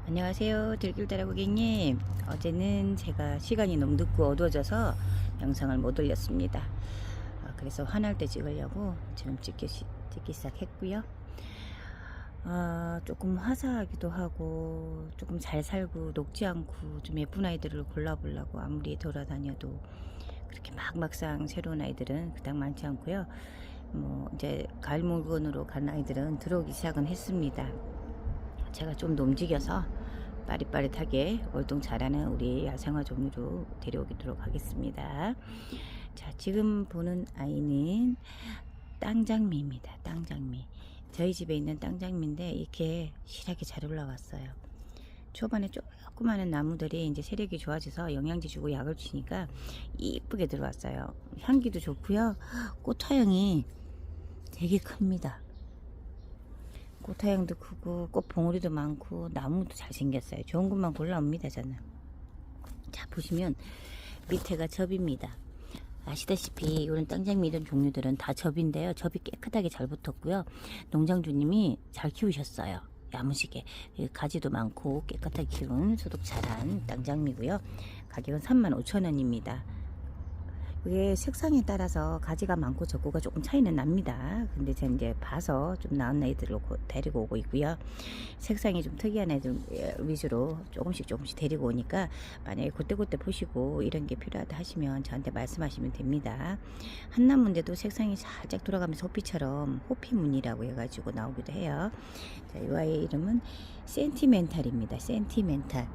안녕하세요, 들길따라 고객님. 어제는 제가 시간이 너무 늦고 어두워져서 영상을 못 올렸습니다. 그래서 화날 때 찍으려고 지금 찍기 시작했고요. 조금 화사하기도 하고 조금 잘 살고 녹지 않고 좀 예쁜 아이들을 골라보려고 아무리 돌아다녀도 그렇게 막상 새로운 아이들은 그닥 많지 않고요. 뭐 이제 가을 물건으로 간 아이들은 들어오기 시작은 했습니다. 제가 좀 더 움직여서 빠릿빠릿하게 월동 잘하는 우리 야생화 종류로 데려오도록 하겠습니다. 자, 지금 보는 아이는 땅장미입니다. 땅장미. 저희 집에 있는 땅장미인데 이렇게 실하게 잘 올라왔어요. 초반에 조그마한 나무들이 이제 세력이 좋아져서 영양제 주고 약을 주니까 이쁘게 들어왔어요. 향기도 좋고요. 꽃화형이 되게 큽니다. 꽃화형도 크고 꽃봉오리도 많고 나무도 잘생겼어요. 좋은 것만 골라옵니다 저는. 자, 보시면 밑에가 접입니다. 아시다시피 이런 땅장미 이런 종류들은 다 접인데요. 접이 깨끗하게 잘 붙었고요. 농장주님이 잘 키우셨어요. 야무지게 가지도 많고 깨끗하게 키운 소독 잘한 땅장미고요. 가격은 35,000원입니다. 이게 색상에 따라서 가지가 많고 적고가 조금 차이는 납니다. 근데 제가 이제 봐서 좀 나은 아이들로 데리고 오고 있고요. 색상이 좀 특이한 애들 위주로 조금씩 데리고 오니까 만약에 그때그때 보시고 이런 게 필요하다 하시면 저한테 말씀하시면 됩니다. 한 나무인데도 색상이 살짝 돌아가면서 호피처럼 호피무늬라고 해가지고 나오기도 해요. 자, 이 아이의 이름은 센티멘탈입니다. 센티멘탈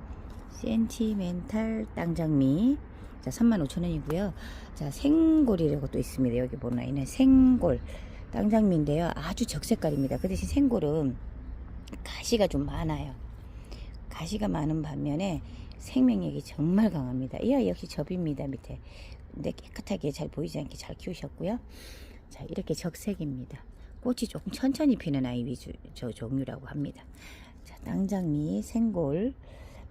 땅장미. 자, 35,000원이고요. 자, 생골이라고 또 있습니다. 여기 보는 아이는 생골 땅장미인데요. 아주 적색깔입니다. 그 대신 생골은 가시가 좀 많아요. 가시가 많은 반면에 생명력이 정말 강합니다. 이 아이 역시 접입니다. 밑에. 근데 깨끗하게 잘 보이지 않게 잘 키우셨고요. 자, 이렇게 적색입니다. 꽃이 조금 천천히 피는 아이 위주 종류라고 합니다. 자, 땅장미 생골.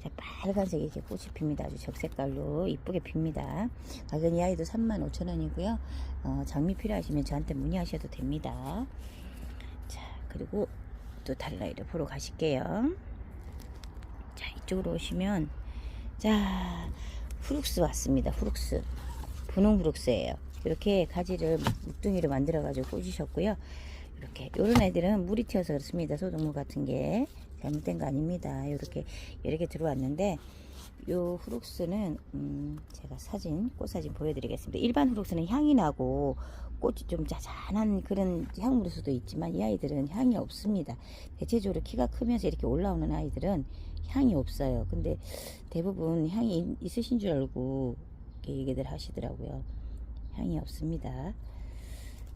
자, 빨간색 이렇게 꽃이 핍니다. 아주 적색깔로 이쁘게 핍니다. 가격은 이 아이도 35,000원이고요. 장미 필요하시면 저한테 문의하셔도 됩니다. 자, 그리고 또 다른 아이를 보러 가실게요. 자, 이쪽으로 오시면 자, 후룩스 왔습니다. 후룩스. 분홍 후룩스예요. 이렇게 가지를 묵둥이로 만들어 가지고 꽂으셨고요. 이렇게 요런 애들은 물이 튀어서 그렇습니다. 소독물 같은 게 잘못된 거 아닙니다. 이렇게 여러 개 들어왔는데 요 후룩스는 제가 꽃사진 보여드리겠습니다. 일반 후룩스는 향이 나고 꽃이 좀 짜잔한 그런 향물일 수도 있지만 이 아이들은 향이 없습니다. 대체적으로 키가 크면서 이렇게 올라오는 아이들은 향이 없어요. 근데 대부분 향이 있으신 줄 알고 이렇게 얘기들 하시더라고요. 향이 없습니다.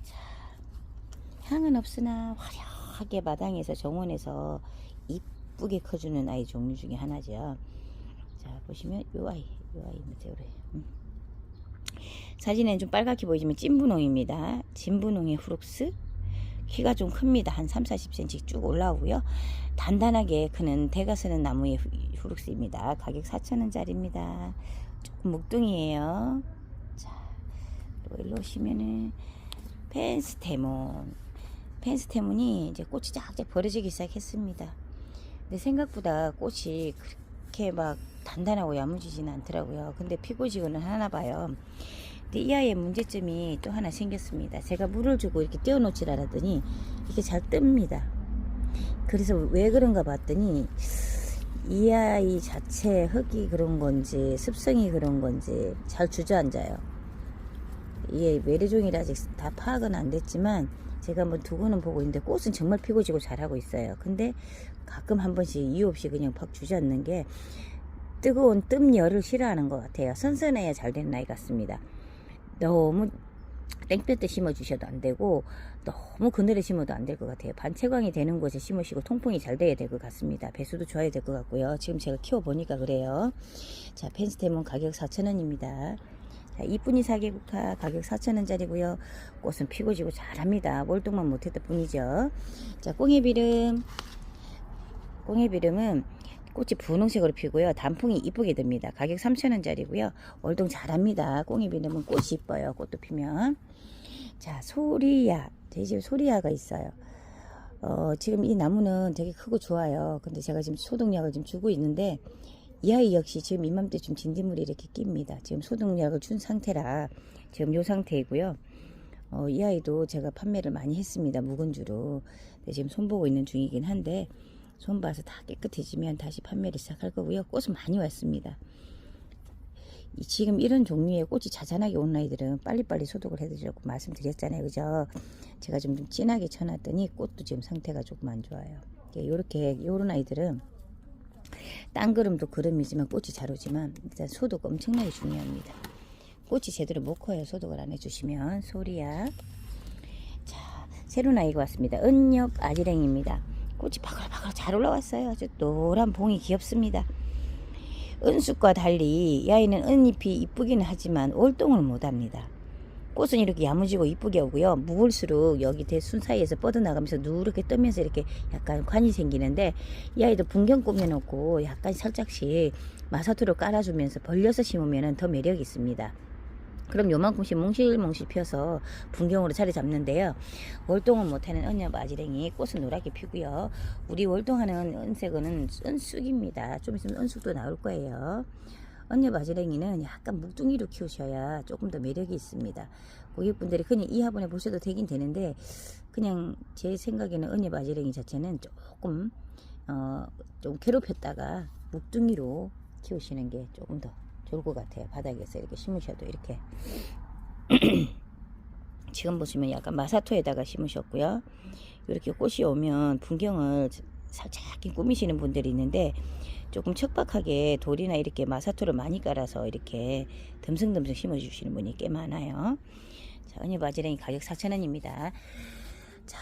자, 향은 없으나 화려하게 마당에서 정원에서 이쁘게 커주는 아이 종류 중에 하나죠. 자, 보시면 요 아이 밑에 사진에는 좀 빨갛게 보이지만 찐분홍입니다. 진분홍의 후룩스. 키가 좀 큽니다. 한 3-40cm 쭉 올라오고요. 단단하게 크는 대가 쓰는 나무의 후룩스입니다. 가격 4,000원짜리입니다. 조금 묵둥이에요. 자, 그리고 일로 오시면은 펜스테몬이 이제 꽃이 쫙쫙 벌어지기 시작했습니다. 근데 생각보다 꽃이 그렇게 막 단단하고 야무지지는 않더라고요. 근데 피고 지고는 하나 봐요. 근데 이 아이의 문제점이 또 하나 생겼습니다. 제가 물을 주고 이렇게 띄워놓지 않았더니 이게 잘 뜹니다. 그래서 왜 그런가 봤더니 이 아이 자체 흙이 그런 건지 습성이 그런 건지 잘 주저앉아요. 이게 외래종이라 아직 다 파악은 안 됐지만 제가 한번 두고는 보고 있는데 꽃은 정말 피고 지고 잘하고 있어요. 근데 가끔 한 번씩 이유 없이 그냥 팍 주저앉는 게 뜨거운 뜸열을 싫어하는 것 같아요. 선선해야 잘 되는 아이 같습니다. 너무 땡볕에 심어 주셔도 안 되고 너무 그늘에 심어도 안 될 것 같아요. 반채광이 되는 곳에 심으시고 통풍이 잘 돼야 될 것 같습니다. 배수도 좋아야 될 것 같고요. 지금 제가 키워보니까 그래요. 자, 펜스테몬 가격 4,000원입니다. 자, 이쁜이 사계국화 가격 4,000원짜리고요. 꽃은 피고 지고 잘합니다. 월동만 못했을 뿐이죠. 자, 꽁해비름은 꽃이 분홍색으로 피고요. 단풍이 이쁘게 듭니다. 가격 3,000원짜리고요. 월동 잘합니다. 꽁해비름은 꽃이 이뻐요. 꽃도 피면. 자, 소리야. 제 집에 소리야가 있어요. 지금 이 나무는 되게 크고 좋아요. 근데 제가 지금 소독약을 지금 주고 있는데 이 아이 역시 지금 이맘때쯤 진딧물이 이렇게 낍니다. 지금 소독약을 준 상태라 지금 요 상태이고요. 이 아이도 제가 판매를 많이 했습니다. 묵은주로. 지금 손보고 있는 중이긴 한데 손봐서 다 깨끗해지면 다시 판매를 시작할 거고요. 꽃은 많이 왔습니다. 지금 이런 종류의 꽃이 자잘하게 온 아이들은 빨리빨리 소독을 해드리려고 말씀드렸잖아요. 그죠? 제가 좀 진하게 쳐놨더니 꽃도 지금 상태가 조금 안 좋아요. 이렇게 요런 아이들은 딴 그름도 그름이지만 꽃이 잘 오지만 일단 소독 엄청나게 중요합니다. 꽃이 제대로 못 커요. 소독을 안 해주시면. 소리야. 자, 새로운 아이가 왔습니다. 은엽 아지랭입니다. 꽃이 바글바글 잘 올라왔어요. 아주 노란 봉이 귀엽습니다. 은숙과 달리 이 아이는 은잎이 이쁘기는 하지만 월동을 못합니다. 꽃은 이렇게 야무지고 이쁘게 오고요. 묵을수록 여기 대순 사이에서 뻗어나가면서 누렇게 뜨면서 이렇게 약간 관이 생기는데 이 아이도 분경 꾸며놓고 약간 살짝씩 마사토를 깔아주면서 벌려서 심으면 더 매력이 있습니다. 그럼 요만큼씩 몽실몽실 펴서 분경으로 자리 잡는데요. 월동은 못하는 은엽 아지랭이 꽃은 노랗게 피고요. 우리 월동하는 은색은 은쑥입니다. 좀 있으면 은쑥도 나올 거예요. 은엽 아지랭이는 약간 묵둥이로 키우셔야 조금 더 매력이 있습니다. 고객분들이 그냥 이 화분에 보셔도 되긴 되는데 그냥 제 생각에는 은엽 아지랭이 자체는 조금 좀 괴롭혔다가 묵둥이로 키우시는 게 조금 더 좋을 것 같아요. 바닥에서 이렇게 심으셔도 이렇게 지금 보시면 약간 마사토에다가 심으셨고요. 이렇게 꽃이 오면 분경을 살짝 꾸미시는 분들이 있는데 조금 척박하게 돌이나 이렇게 마사토를 많이 깔아서 이렇게 듬성듬성 심어주시는 분이 꽤 많아요. 자, 은엽 아지랭이 가격 4,000원입니다. 자,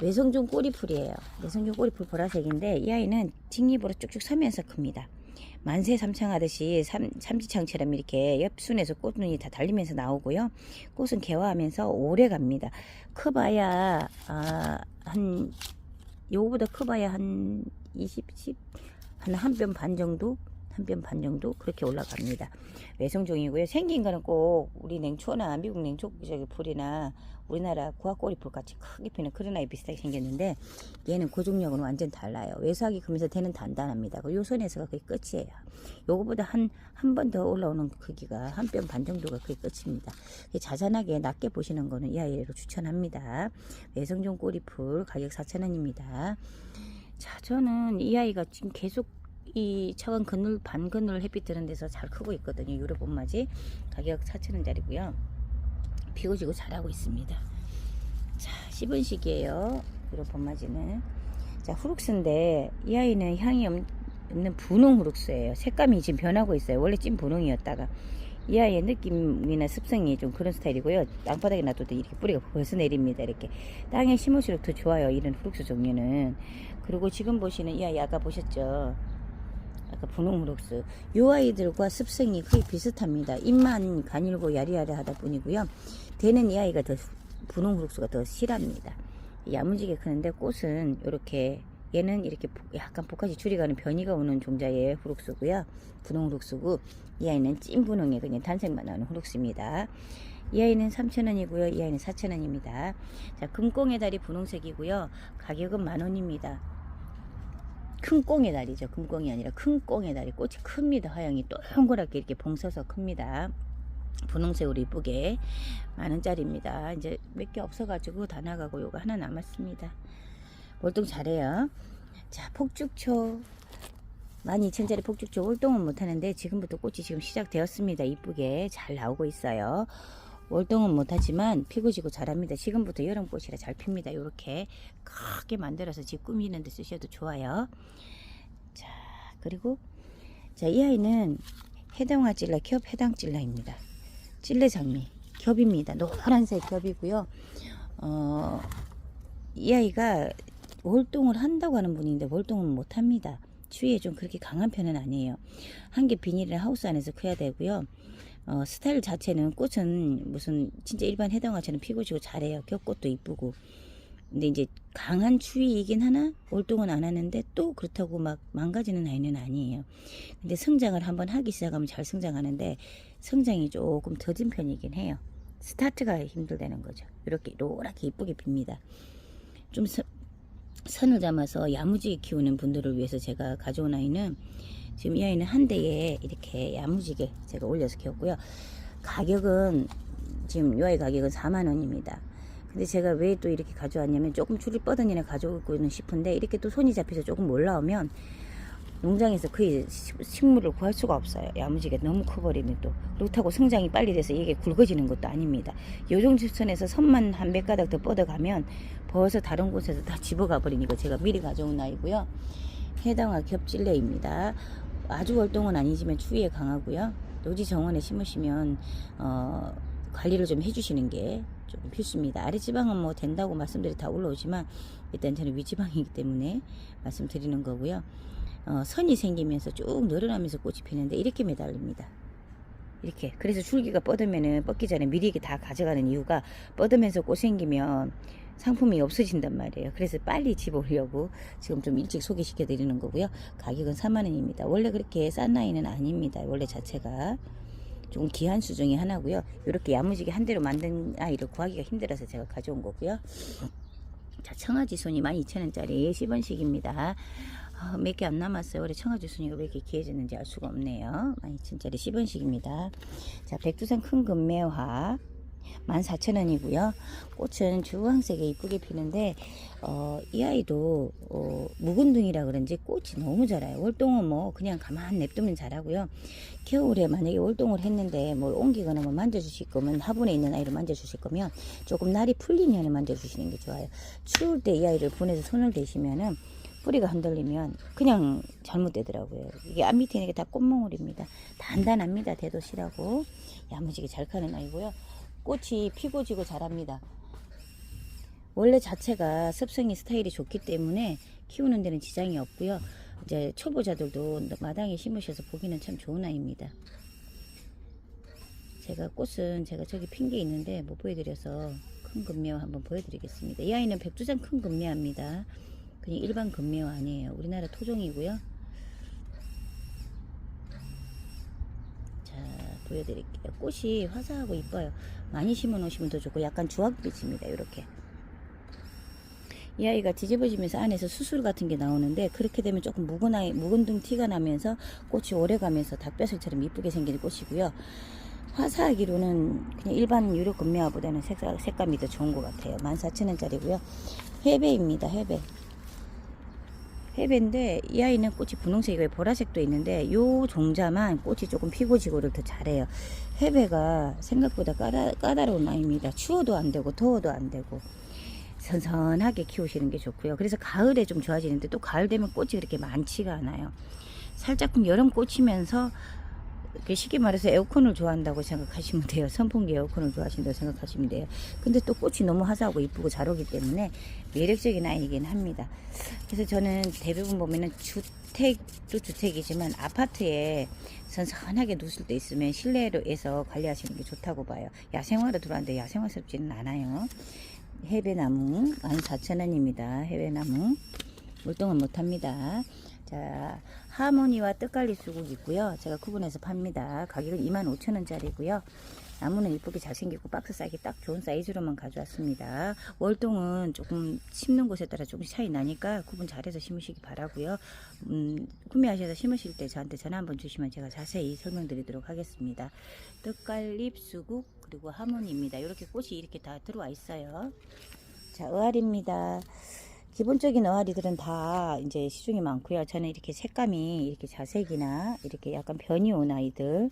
외성중 꼬리풀이에요. 외성중 꼬리풀 보라색인데 이 아이는 직립으로 쭉쭉 서면서 큽니다. 만세 삼창하듯이 삼지창처럼 이렇게 옆순에서 꽃눈이 다 달리면서 나오고요. 꽃은 개화하면서 오래 갑니다. 커봐야 요거보다 커봐야 한 10, 한 뼘 반 정도? 한 뼘 반 정도 그렇게 올라갑니다. 외성종이고요. 생긴 거는 꼭 우리 냉초나 미국 냉초 저기 풀이나 우리나라 구화꼬리풀 같이 크게 피는 그런 아이 비슷하게 생겼는데 얘는 고종력은 완전 달라요. 외수하기 크면서 대는 단단합니다. 요 선에서가 거의 끝이에요. 요거보다 한 번 더 올라오는 크기가 한 뼘 반 정도가 거의 끝입니다. 자잘하게 낮게 보시는 거는 이 아이로 추천합니다. 외성종 꼬리풀 가격 4,000원입니다. 자, 저는 이 아이가 지금 계속 이 차원 그늘 반 그늘 햇빛 드는 데서 잘 크고 있거든요. 유럽봄맞이 가격 4,000원짜리고요. 피고 지고 잘하고 있습니다. 자, 씹은 시기에요. 유럽봄맞이는. 자, 후룩스인데 이 아이는 향이 없는 분홍 후룩스예요. 색감이 지금 변하고 있어요. 원래 찐 분홍이었다가 이 아이의 느낌이나 습성이 좀 그런 스타일이고요. 땅바닥에 놔둬도 이렇게 뿌리가 벌써 내립니다. 이렇게 땅에 심을수록 더 좋아요. 이런 후룩스 종류는. 그리고 지금 보시는 이 아이 아까 보셨죠? 아까 분홍 후룩스. 이 아이들과 습성이 거의 비슷합니다. 잎만 가늘고 야리야리하다 뿐이고요. 대는 이 아이가 더 분홍 후룩스가 더 실합니다. 야무지게 크는데 꽃은 이렇게 얘는 이렇게 약간 poka지 줄이가는 변이가 오는 종자의 후룩스고요. 분홍 후룩스고 이 아이는 찐 분홍에 그냥 단색만 나오는 후룩스입니다. 이 아이는 3,000원이고요. 이 아이는 4,000원입니다. 자, 금꽁의 달이 분홍색이고요. 가격은 10,000원입니다. 큰 꽁의 달이죠. 금꽁이 아니라 큰 꽁의 달이 꽃이 큽니다. 화형이 동그랗게 이렇게 봉서서 큽니다. 분홍색으로 이쁘게 10,000원짜리입니다. 이제 몇 개 없어가지고 다 나가고 요거 하나 남았습니다. 월동 잘해요. 자, 폭죽초 12,000원짜리 폭죽초 월동은 못하는데 지금부터 꽃이 지금 시작되었습니다. 이쁘게 잘 나오고 있어요. 월동은 못하지만 피고 지고 잘합니다. 지금부터 여름꽃이라 잘 핍니다. 이렇게 크게 만들어서 집 꾸미는 데 쓰셔도 좋아요. 자, 그리고 자, 이 아이는 해당화 찔라 겹 해당 찔라입니다. 찔레 장미 겹입니다. 노란색 겹이고요. 이 아이가 월동을 한다고 하는 분인데 월동은 못합니다. 추위에 좀 그렇게 강한 편은 아니에요. 한 개 비닐이나 하우스 안에서 커야 되고요. 스타일 자체는 꽃은 무슨 진짜 일반 해당화처럼 피고 지고 잘해요. 겹꽃도 이쁘고. 근데 이제 강한 추위이긴 하나 월동은 안 하는데 또 그렇다고 막 망가지는 아이는 아니에요. 근데 성장을 한번 하기 시작하면 잘 성장하는데 성장이 조금 더딘 편이긴 해요. 스타트가 힘들다는 거죠. 이렇게 노랗게 이쁘게 핍니다. 좀 선을 담아서 야무지게 키우는 분들을 위해서 제가 가져온 아이는, 지금 이 아이는 한 대에 이렇게 야무지게 제가 올려서 키웠고요. 가격은 지금 이 아이 가격은 4만원입니다. 근데 제가 왜 또 이렇게 가져왔냐면, 조금 줄이 뻗은이나 가져오고는 싶은데 이렇게 또 손이 잡혀서 조금 올라오면 농장에서 거의 식물을 구할 수가 없어요. 야무지게 너무 커버리면 또. 그렇다고 성장이 빨리 돼서 이게 굵어지는 것도 아닙니다. 요정도 선에서 선만 한 몇 가닥 더 뻗어가면 벌써 다른 곳에서 다 집어가 버리니까 제가 미리 가져온 아이고요. 해당화 겹질레입니다. 아주 월동은 아니지만 추위에 강하고요. 노지 정원에 심으시면 관리를 좀 해주시는 게 좀 필수입니다. 아랫지방은 뭐 된다고 말씀들이 다 올라오지만 일단 저는 위지방이기 때문에 말씀드리는 거고요. 선이 생기면서 쭉 늘어나면서 꽃이 피는데 이렇게 매달립니다. 이렇게. 그래서 줄기가 뻗으면은, 뻗기 전에 미리 다 가져가는 이유가, 뻗으면서 꽃 생기면 상품이 없어진단 말이에요. 그래서 빨리 집어오려고 지금 좀 일찍 소개시켜 드리는 거고요. 가격은 4만원입니다. 원래 그렇게 싼 아이는 아닙니다. 원래 자체가 좀 귀한 수 중에 하나고요. 이렇게 야무지게 한 대로 만든 아이를 구하기가 힘들어서 제가 가져온 거고요. 자, 청아지 순이 12,000원짜리 10원씩입니다. 몇 개 안 남았어요. 올해 청아지 순이가 왜 이렇게 귀해졌는지 알 수가 없네요. 12,000원짜리 10원씩입니다. 자, 백두산 큰 금매화 14,000원이고요. 꽃은 주황색에 이쁘게 피는데 이 아이도 묵은둥이라 그런지 꽃이 너무 자라요. 월동은 뭐 그냥 가만 냅두면 자라고요. 겨울에 만약에 월동을 했는데 뭐 옮기거나 뭐 만져주실 거면, 화분에 있는 아이를 만져주실 거면 조금 날이 풀리면 만져주시는 게 좋아요. 추울 때 이 아이를 분해서 손을 대시면은 뿌리가 흔들리면 그냥 잘못되더라고요. 이게 앞 밑에 있는 게 다 꽃몽울입니다. 단단합니다. 대도시라고 야무지게 잘 크는 아이고요. 꽃이 피고 지고 자랍니다. 원래 자체가 습성이 스타일이 좋기 때문에 키우는 데는 지장이 없고요. 이제 초보자들도 마당에 심으셔서 보기는 참 좋은 아이입니다. 제가 꽃은 제가 저기 핀 게 있는데 못 보여드려서 큰 금매화 한번 보여드리겠습니다. 이 아이는 백두산 큰 금매화입니다. 그냥 일반 금매화 아니에요. 우리나라 토종이고요. 자, 보여드릴게요. 꽃이 화사하고 이뻐요. 많이 심어 놓으시면 더 좋고, 약간 주황빛입니다. 이렇게. 이 아이가 뒤집어지면서 안에서 수술 같은 게 나오는데, 그렇게 되면 조금 묵은둥 티가 나면서 꽃이 오래가면서 닭뼈슬처럼 이쁘게 생기는 꽃이고요. 화사하기로는 그냥 일반 유료 금매화보다는 색감이 더 좋은 것 같아요. 14,000원짜리고요. 해배입니다. 해배인데 이 아이는 꽃이 분홍색이고 보라색도 있는데, 요 종자만 꽃이 조금 피고 지고를 더 잘해요. 해배가 생각보다 까다로운 아이입니다. 추워도 안 되고 더워도 안 되고 선선하게 키우시는 게 좋고요. 그래서 가을에 좀 좋아지는데, 또 가을 되면 꽃이 그렇게 많지가 않아요. 살짝금 여름 꽂히면서, 쉽게 말해서 에어컨을 좋아한다고 생각하시면 돼요. 선풍기 에어컨을 좋아하신다고 생각하시면 돼요. 근데 또 꽃이 너무 화사하고 이쁘고 잘 오기 때문에 매력적인 아이이긴 합니다. 그래서 저는 대부분 보면은 주택도 주택이지만 아파트에 선선하게 누실 때 있으면 실내에서 관리하시는 게 좋다고 봐요. 야생화로 들어왔는데 야생화스럽지는 않아요. 해배나무 14,000원입니다. 해배나무 물동은 못합니다. 자, 하모니와 뜻갈리 수국 있고요. 제가 구분해서 팝니다. 가격은 25,000원짜리고요. 나무는 이쁘게 잘생기고 박스 싸기 딱 좋은 사이즈로만 가져왔습니다. 월동은 조금 심는 곳에 따라 조금 차이 나니까 구분 잘해서 심으시기 바라고요. 구매하셔서 심으실 때 저한테 전화 한번 주시면 제가 자세히 설명드리도록 하겠습니다. 뜻갈립 수국 그리고 하모니입니다. 이렇게 꽃이 이렇게 다 들어와 있어요. 자, 의아리입니다. 기본적인 어아리들은 다 이제 시중에 많고요. 저는 이렇게 색감이 이렇게 자색이나 이렇게 약간 변이 온 아이들,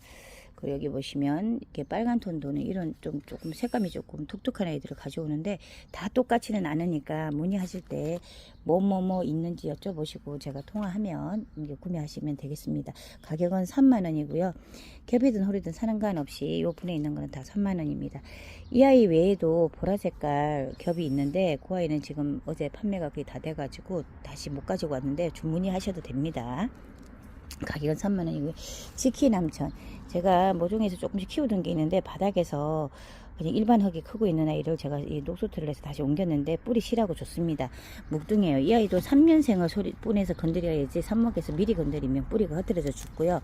그리고 여기 보시면 이렇게 빨간 톤 도는 이런 조금 색감이 조금 독특한 아이들을 가져오는데, 다 똑같지는 않으니까 문의하실 때 뭐뭐뭐 있는지 여쭤보시고 제가 통화하면 이제 구매하시면 되겠습니다. 가격은 3만원이고요. 겹이든 홀이든 상관없이 요 분에 있는 거는 다 3만원입니다. 이 아이 외에도 보라색깔 겹이 있는데, 그 아이는 지금 어제 판매가 거의 다 돼가지고 다시 못 가지고 왔는데 주문의하셔도 됩니다. 가격은 3만원이고요. 지키남천, 제가 모종에서 조금씩 키우던 게 있는데 바닥에서 그냥 일반 흙이 크고 있는 아이를 제가 이 녹소트를 해서 다시 옮겼는데 뿌리 실하고 좋습니다. 묵둥이에요. 이 아이도 3년생을 뿌내서 건드려야지, 삽목에서 미리 건드리면 뿌리가 흐트러져 죽고요.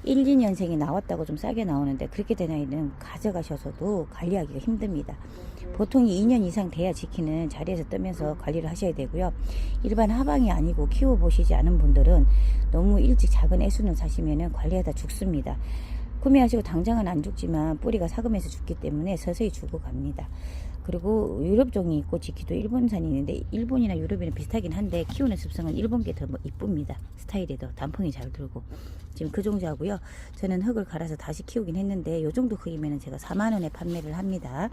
1, 2년생이 나왔다고 좀 싸게 나오는데 그렇게 된 아이는 가져가셔서도 관리하기가 힘듭니다. 보통 2년 이상 돼야 지키는 자리에서 뜨면서 관리를 하셔야 되고요. 일반 하방이 아니고 키워보시지 않은 분들은 너무 일찍 작은 애순을 사시면 관리하다 죽습니다. 구매하시고 당장은 안 죽지만 뿌리가 사금해서 죽기 때문에 서서히 죽어 갑니다. 그리고 유럽종이 있고 지키도 일본산이 있는데 일본이나 유럽이랑 비슷하긴 한데 키우는 습성은 일본 게 더 이쁩니다. 스타일이 더 단풍이 잘 들고. 지금 그 종자고요. 저는 흙을 갈아서 다시 키우긴 했는데 요 정도 흙이면 제가 4만원에 판매를 합니다.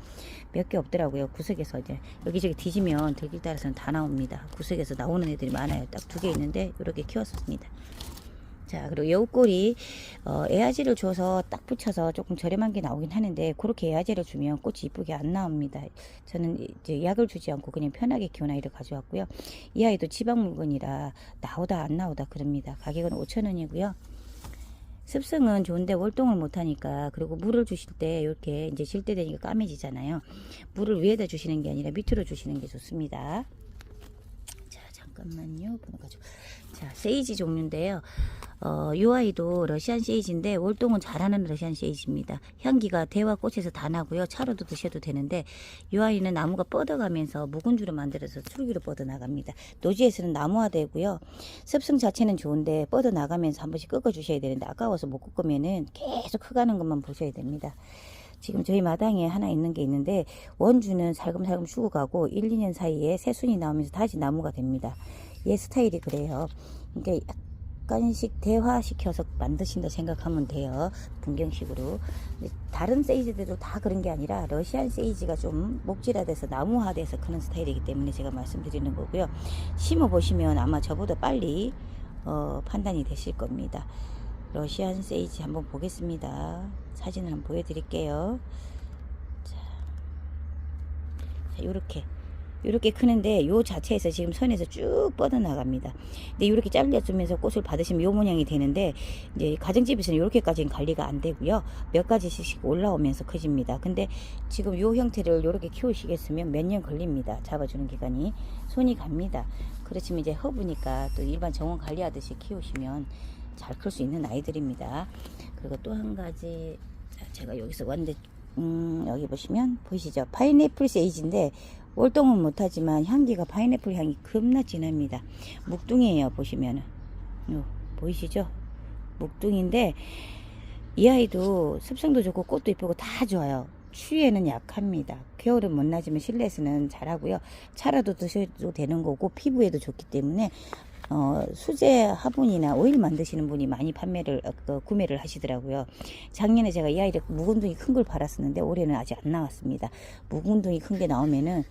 몇 개 없더라고요. 구석에서 이제 여기저기 뒤지면 들길 따라서는 다 나옵니다. 구석에서 나오는 애들이 많아요. 딱 2개 있는데 이렇게 키웠습니다. 자, 그리고 여우꼬리 애아지를 줘서 딱 붙여서 조금 저렴한 게 나오긴 하는데 그렇게 애아지를 주면 꽃이 이쁘게 안 나옵니다. 저는 이제 약을 주지 않고 그냥 편하게 키운 아이를 가져왔고요. 이 아이도 지방 물건이라 나오다 안 나오다 그럽니다. 가격은 5,000원이고요. 습성은 좋은데 월동을 못하니까, 그리고 물을 주실 때 이렇게 이제 질 때 되니까 까매지잖아요. 물을 위에다 주시는 게 아니라 밑으로 주시는 게 좋습니다. 자, 잠깐만요. 번호가지고. 자, 세이지 종류인데요. 이 아이도 러시안 세이지인데 월동은 잘하는 러시안 세이지입니다. 향기가 대화 꽃에서 다 나고요. 차로도 드셔도 되는데 이 아이는 나무가 뻗어가면서 묵은주로 만들어서 줄기로 뻗어나갑니다. 노지에서는 나무화되고요. 습성 자체는 좋은데 뻗어나가면서 한 번씩 꺾어 주셔야 되는데 아까워서 못 꺾으면은 계속 커가는 것만 보셔야 됩니다. 지금 저희 마당에 하나 있는 게 있는데 원주는 살금살금 죽어가고 1, 2년 사이에 새순이 나오면서 다시 나무가 됩니다. 얘 스타일이 그래요. 그러니까 약간씩 대화시켜서 만드신다 생각하면 돼요. 분경식으로. 다른 세이지들도 다 그런 게 아니라 러시안 세이지가 좀 목질화돼서 나무화돼서 크는 스타일이기 때문에 제가 말씀드리는 거고요. 심어보시면 아마 저보다 빨리 판단이 되실 겁니다. 러시안 세이지 한번 보겠습니다. 사진을 한번 보여드릴게요. 자, 요렇게 크는데 요 자체에서 지금 선에서 쭉 뻗어나갑니다. 근데 요렇게 잘려주면서 꽃을 받으시면 요 모양이 되는데 이제 가정집에서는 요렇게까지는 관리가 안 되고요. 몇 가지씩 올라오면서 커집니다. 근데 지금 요 형태를 요렇게 키우시겠으면 몇 년 걸립니다. 잡아주는 기간이. 손이 갑니다. 그렇지만 이제 허브니까 또 일반 정원 관리하듯이 키우시면 잘 클 수 있는 아이들입니다. 그리고 또 한 가지, 제가 여기서 왔는데 여기 보시면 보이시죠? 파인애플 세이지인데 월동은 못하지만 향기가 파인애플 향이 겁나 진합니다. 묵둥이에요. 보시면은 보이시죠? 묵둥인데 이 아이도 습성도 좋고 꽃도 이쁘고 다 좋아요. 추위에는 약합니다. 겨울은 못 나지만 실내에서는 잘하고요. 차라도 드셔도 되는 거고 피부에도 좋기 때문에 수제 화분이나 오일 만드시는 분이 많이 구매를 하시더라고요. 작년에 제가 이 아이를 묵은둥이 큰 걸 팔았었는데 올해는 아직 안 나왔습니다. 묵은둥이 큰 게 나오면은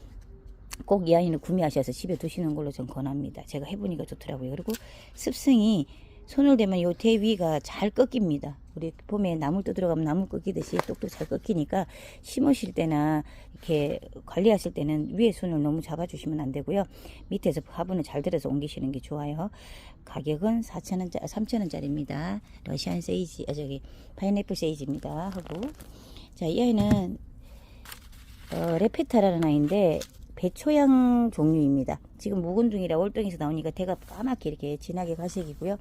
꼭 이 아이는 구매하셔서 집에 두시는 걸로 전 권합니다. 제가 해보니까 좋더라고요. 그리고 습성이 손을 대면 요 대위가 잘 꺾입니다. 우리 봄에 나물 뜯어가면 나물 꺾이듯이 똑똑 잘 꺾이니까 심으실 때나 이렇게 관리하실 때는 위에 손을 너무 잡아주시면 안 되고요. 밑에서 화분을 잘 들어서 옮기시는 게 좋아요. 가격은 4,000원짜리, 3,000원짜리입니다. 러시안 세이지, 파인애플 세이지입니다. 하고. 자, 이 아이는, 레페타라는 아이인데, 배초향 종류입니다. 지금 묵은둥이라 월동에서 나오니까 대가 까맣게 이렇게 진하게 갈색이고요.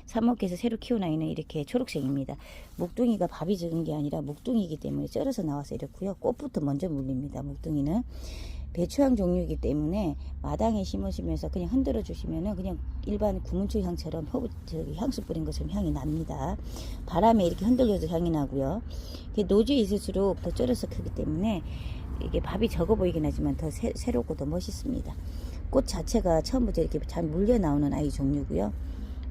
삽목에서 새로 키운 아이는 이렇게 초록색입니다. 묵둥이가 밥이 적은 게 아니라 묵둥이기 때문에 쩔어서 나와서 이렇고요. 꽃부터 먼저 물립니다. 묵둥이는 배초향 종류이기 때문에 마당에 심으시면서 그냥 흔들어 주시면은 그냥 일반 구문초 향처럼 향수 뿌린 것처럼 향이 납니다. 바람에 이렇게 흔들려도 향이 나고요. 노지에 있을수록 더 쩔어서 크기 때문에 이게 밥이 적어 보이긴 하지만 더 새롭고 더 멋있습니다. 꽃 자체가 처음부터 이렇게 잘 물려 나오는 아이 종류고요.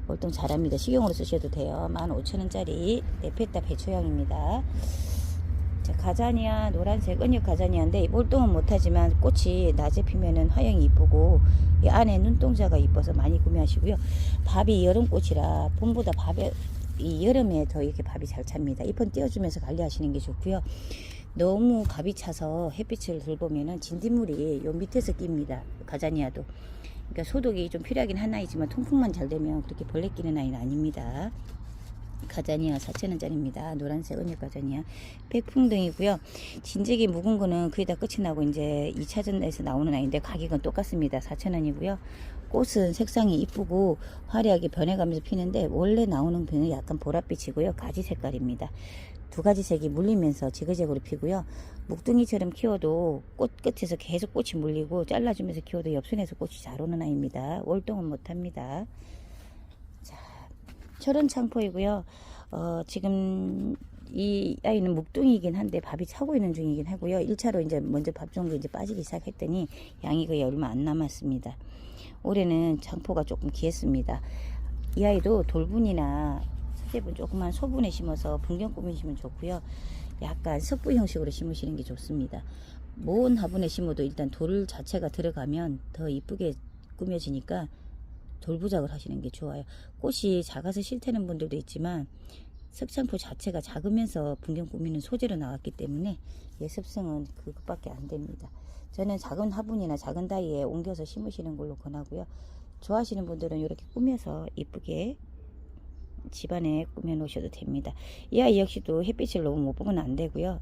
월동 잘합니다. 식용으로 쓰셔도 돼요. 15,000원짜리 레페타 배초향입니다. 자, 가자니아 노란색 은육 가자니아인데 월동은 못하지만 꽃이 낮에 피면은 화형이 이쁘고 이 안에 눈동자가 이뻐서 많이 구매하시고요. 밥이 여름꽃이라 봄보다 이 여름에 더 이렇게 밥이 잘 찹니다. 잎은 띄워주면서 관리하시는 게 좋고요. 너무 밥이 차서 햇빛을 들보면은 진딧물이 요 밑에서 낍니다. 가자니아도. 그러니까 소독이 좀 필요하긴 한 아이지만 통풍만 잘 되면 그렇게 벌레 끼는 아이는 아닙니다. 가자니아 4,000원짜리입니다. 노란색 은육 가자니아. 백풍등이고요. 진즉이 묵은 거는 거의 다 끝이 나고 이제 2차전에서 나오는 아이인데 가격은 똑같습니다. 4,000원이고요. 꽃은 색상이 이쁘고 화려하게 변해가면서 피는데 원래 나오는 분은 약간 보랏빛이고요. 가지 색깔입니다. 두 가지 색이 물리면서 지그재그로 피고요. 묵둥이처럼 키워도 꽃 끝에서 계속 꽃이 물리고 잘라주면서 키워도 옆순에서 꽃이 잘 오는 아이입니다. 월동은 못합니다. 자, 철원 창포이고요. 지금 이 아이는 묵둥이긴 한데 밥이 차고 있는 중이긴 하고요. 1차로 이제 먼저 밥 정도 이제 빠지기 시작했더니 양이 거의 얼마 안 남았습니다. 올해는 창포가 조금 귀했습니다. 이 아이도 돌분이나 수제분 조그만 소분에 심어서 분경 꾸미시면 좋고요. 약간 석부 형식으로 심으시는 게 좋습니다. 모은 화분에 심어도 일단 돌 자체가 들어가면 더 이쁘게 꾸며지니까 돌부작을 하시는 게 좋아요. 꽃이 작아서 싫다는 분들도 있지만 석창포 자체가 작으면서 분경 꾸미는 소재로 나왔기 때문에 예습성은 그것밖에 안 됩니다. 저는 작은 화분이나 작은 다이에 옮겨서 심으시는 걸로 권하고요. 좋아하시는 분들은 이렇게 꾸며서 이쁘게 집안에 꾸며 놓으셔도 됩니다. 이 아이 역시도 햇빛을 너무 못 보면 안 되고요.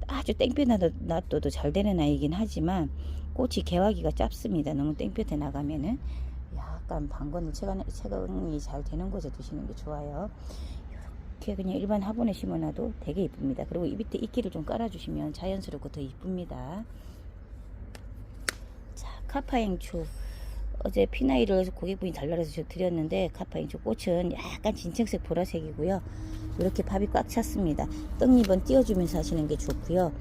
아주 땡볕 놔둬도 잘 되는 아이긴 하지만 꽃이 개화기가 짧습니다. 너무 땡볕에 나가면은 약간 방건을 채광이 잘 되는 곳에 두시는 게 좋아요. 이렇게 그냥 일반 화분에 심어놔도 되게 이쁩니다. 그리고 이 밑에 이끼를 좀 깔아주시면 자연스럽고 더 이쁩니다. 자, 카파행추. 어제 피나이를 고객분이 달라서 저 드렸는데 카파행추 꽃은 약간 진청색 보라색이고요. 이렇게 밥이 꽉 찼습니다. 떡잎은 띄워주면서 하시는 게 좋고요.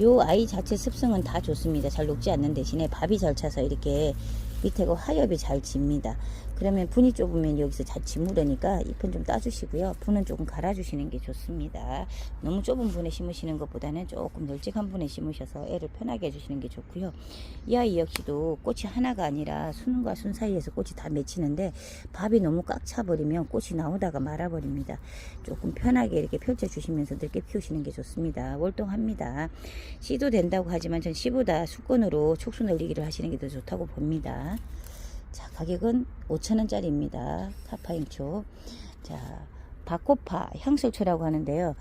요 아이 자체 습성은 다 좋습니다. 잘 녹지 않는 대신에 밥이 잘 차서 이렇게 밑에가 화엽이 잘 집니다. 그러면 분이 좁으면 여기서 잘 지무르니까 잎은 좀 따주시고요. 분은 조금 갈아주시는 게 좋습니다. 너무 좁은 분에 심으시는 것보다는 조금 널찍한 분에 심으셔서 애를 편하게 해주시는 게 좋고요. 이 아이 역시도 꽃이 하나가 아니라 순과 순 사이에서 꽃이 다 맺히는데 밥이 너무 꽉 차버리면 꽃이 나오다가 말아버립니다. 조금 편하게 이렇게 펼쳐주시면서 넓게 키우시는 게 좋습니다. 월동합니다. 씨도 된다고 하지만 전 씨보다 수건으로 촉수 늘리기를 하시는 게 더 좋다고 봅니다. 자, 가격은 5,000원짜리입니다. 카파행초. 자, 박고파 향술초라고 하는데요.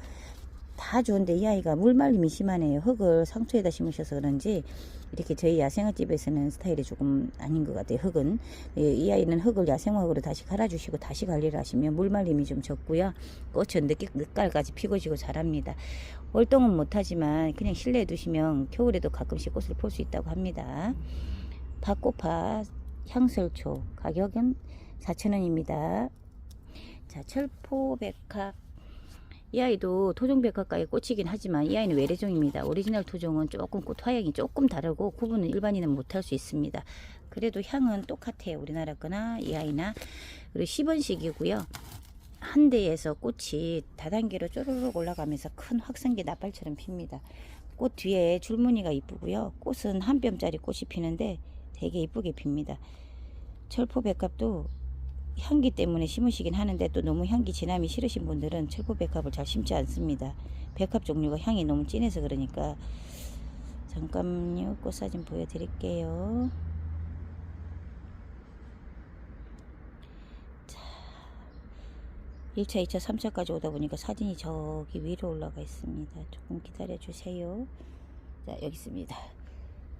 다 좋은데 이 아이가 물말림이 심하네요. 흙을 상토에다 심으셔서 그런지 이렇게 저희 야생화집에서는 스타일이 조금 아닌 것 같아요. 흙은. 이 아이는 흙을 야생화흙으로 다시 갈아주시고 다시 관리를 하시면 물말림이 좀 적고요. 꽃은 늦가을까지 피고지고 잘합니다. 월동은 못하지만 그냥 실내에 두시면 겨울에도 가끔씩 꽃을 볼 수 있다고 합니다. 박고파 향설초 가격은 4,000원입니다. 자, 철포백합. 이 아이도 토종백합과의 꽃이긴 하지만 이 아이는 외래종입니다. 오리지널 토종은 조금 꽃 화형이 조금 다르고 구분은 일반인은 못할 수 있습니다. 그래도 향은 똑같아요. 우리나라 거나 이 아이나. 그리고 10원씩이고요. 한 대에서 꽃이 다단계로 쪼르륵 올라가면서 큰 확성기 나팔처럼 핍니다. 꽃 뒤에 줄무늬가 이쁘고요. 꽃은 한 뼘짜리 꽃이 피는데 되게 이쁘게 핍니다. 철포백합도 향기 때문에 심으시긴 하는데 또 너무 향기 진함이 싫으신 분들은 철포백합을 잘 심지 않습니다. 백합 종류가 향이 너무 진해서 그러니까. 잠깐만요. 꽃사진 보여드릴게요. 자, 1차, 2차, 3차까지 오다 보니까 사진이 저기 위로 올라가 있습니다. 조금 기다려 주세요. 자, 여기 있습니다.